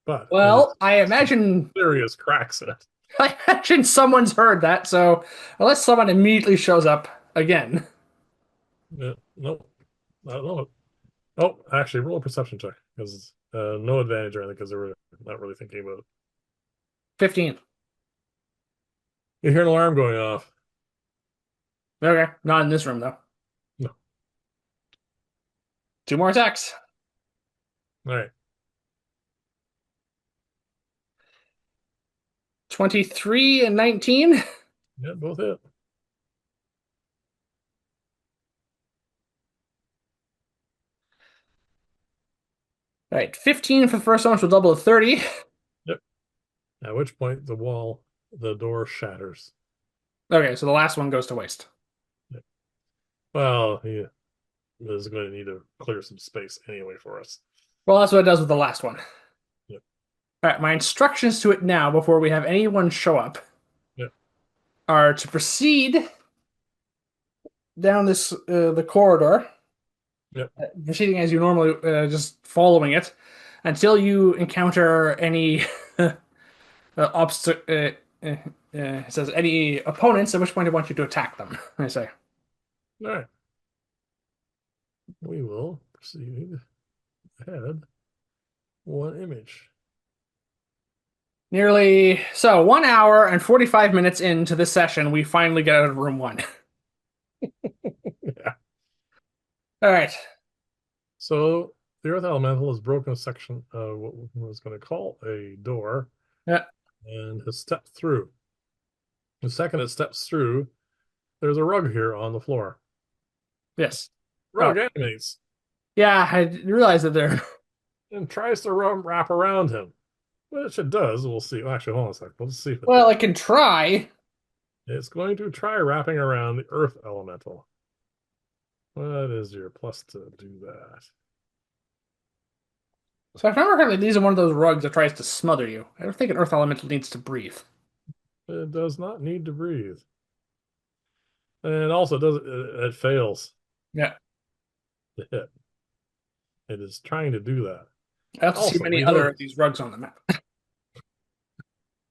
S2: but it is
S1: Well,
S2: some serious cracks in it.
S1: I imagine someone's heard that, so unless someone immediately shows up again.
S2: Nope, I don't know. Oh, actually, roll a perception check because no advantage or anything because they were not really thinking about it.
S1: 15.
S2: You hear an alarm going off.
S1: Okay, not in this room though.
S2: No.
S1: Two more attacks.
S2: All right.
S1: 23 and 19.
S2: Yeah, both hit.
S1: All right, 15 for the first one, which will double to 30.
S2: Yep. At which point the door shatters.
S1: Okay, so the last one goes to waste.
S2: Yep. Well, he is going to need to clear some space anyway for us.
S1: Well, that's what it does with the last one.
S2: Yep.
S1: All right, my instructions to it now, before we have anyone show up,
S2: Yep.
S1: are to proceed down the corridor,
S2: Yep.
S1: proceeding as you normally, just following it, until you encounter any obstacle. It says any opponents, at which point I want you to attack them. I say.
S2: All right. We will proceed ahead one image.
S1: Nearly so 1 hour and 45 minutes into this session, we finally get out of room one.
S2: Yeah.
S1: All right.
S2: So the Earth Elemental has broken a section of what we was going to call a door
S1: Yeah.
S2: and has stepped through. The second it steps through, there's a rug here on the floor.
S1: Yes. Oh,
S2: Rug animates
S1: yeah. I realized that there.
S2: and tries to wrap around him, which it does. We'll see. Well, actually, hold on a second. Let's see if it
S1: Well,
S2: does.
S1: I can try.
S2: It's going to try wrapping around the Earth Elemental. What is your plus to do that?
S1: So if I remember correctly, these are one of those rugs that tries to smother you. I don't think an earth elemental needs to breathe.
S2: It does not need to breathe. And also, it fails
S1: Yeah.
S2: to hit. It is trying to do that.
S1: I don't see
S2: Also,
S1: many
S2: we
S1: other of
S2: notice.
S1: these rugs on the map.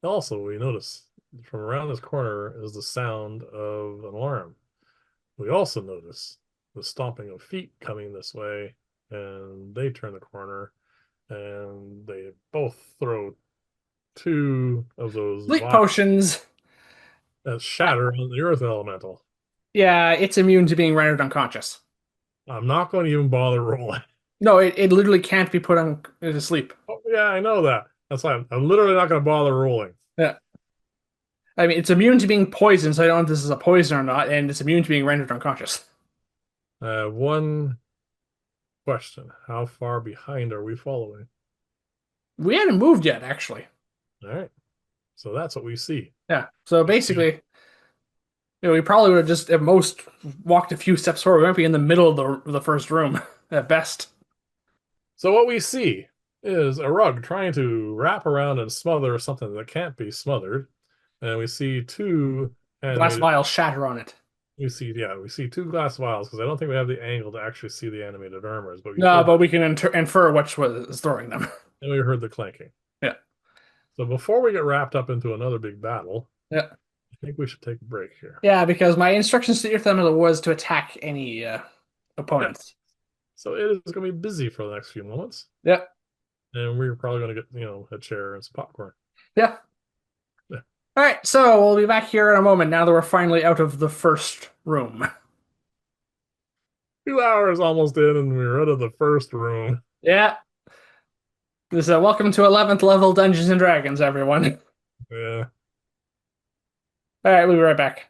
S2: Also, we notice from around this corner is the sound of an alarm. We also notice the stomping of feet coming this way, and they turn the corner, and they both throw two of those
S1: Sleep
S2: vials
S1: potions.
S2: that shatter on the Earth Elemental.
S1: Yeah, it's immune to being rendered unconscious.
S2: I'm not going to even bother rolling.
S1: No, it literally can't be put on to sleep.
S2: Oh, yeah, I know that. That's why I'm literally not going to bother rolling.
S1: Yeah. I mean, it's immune to being poisoned, so I don't know if this is a poison or not, and it's immune to being rendered unconscious.
S2: One question. How far behind are we following?
S1: We hadn't moved yet, actually.
S2: All right. So that's what we see.
S1: Yeah. So
S2: We see.
S1: basically, we probably would have just at most walked a few steps forward. We might be in the middle of the first room at best.
S2: So what we see is a rug trying to wrap around and smother something that can't be smothered. And we see two
S1: Glass
S2: animated.
S1: vials shatter on it.
S2: We see two glass vials because I don't think we have the angle to actually see the animated armors, but we
S1: No,
S2: heard
S1: but we can infer which was throwing them.
S2: and we heard the clanking.
S1: Yeah.
S2: So before we get wrapped up into another big battle,
S1: Yeah.
S2: I think we should take a break here.
S1: Yeah, because my instructions to Earth was to attack any
S2: Yeah.
S1: opponents.
S2: So it is going to be busy for the next few moments,
S1: Yeah.
S2: and we're probably going to get a chair and some popcorn.
S1: Yeah.
S2: Yeah.
S1: All right, so we'll be back here in a moment now that we're finally out of the first room.
S2: 2 hours almost in, and we're out of the first room.
S1: Yeah. This is welcome to 11th level Dungeons and Dragons, everyone.
S2: Yeah.
S1: All right, we'll be right back.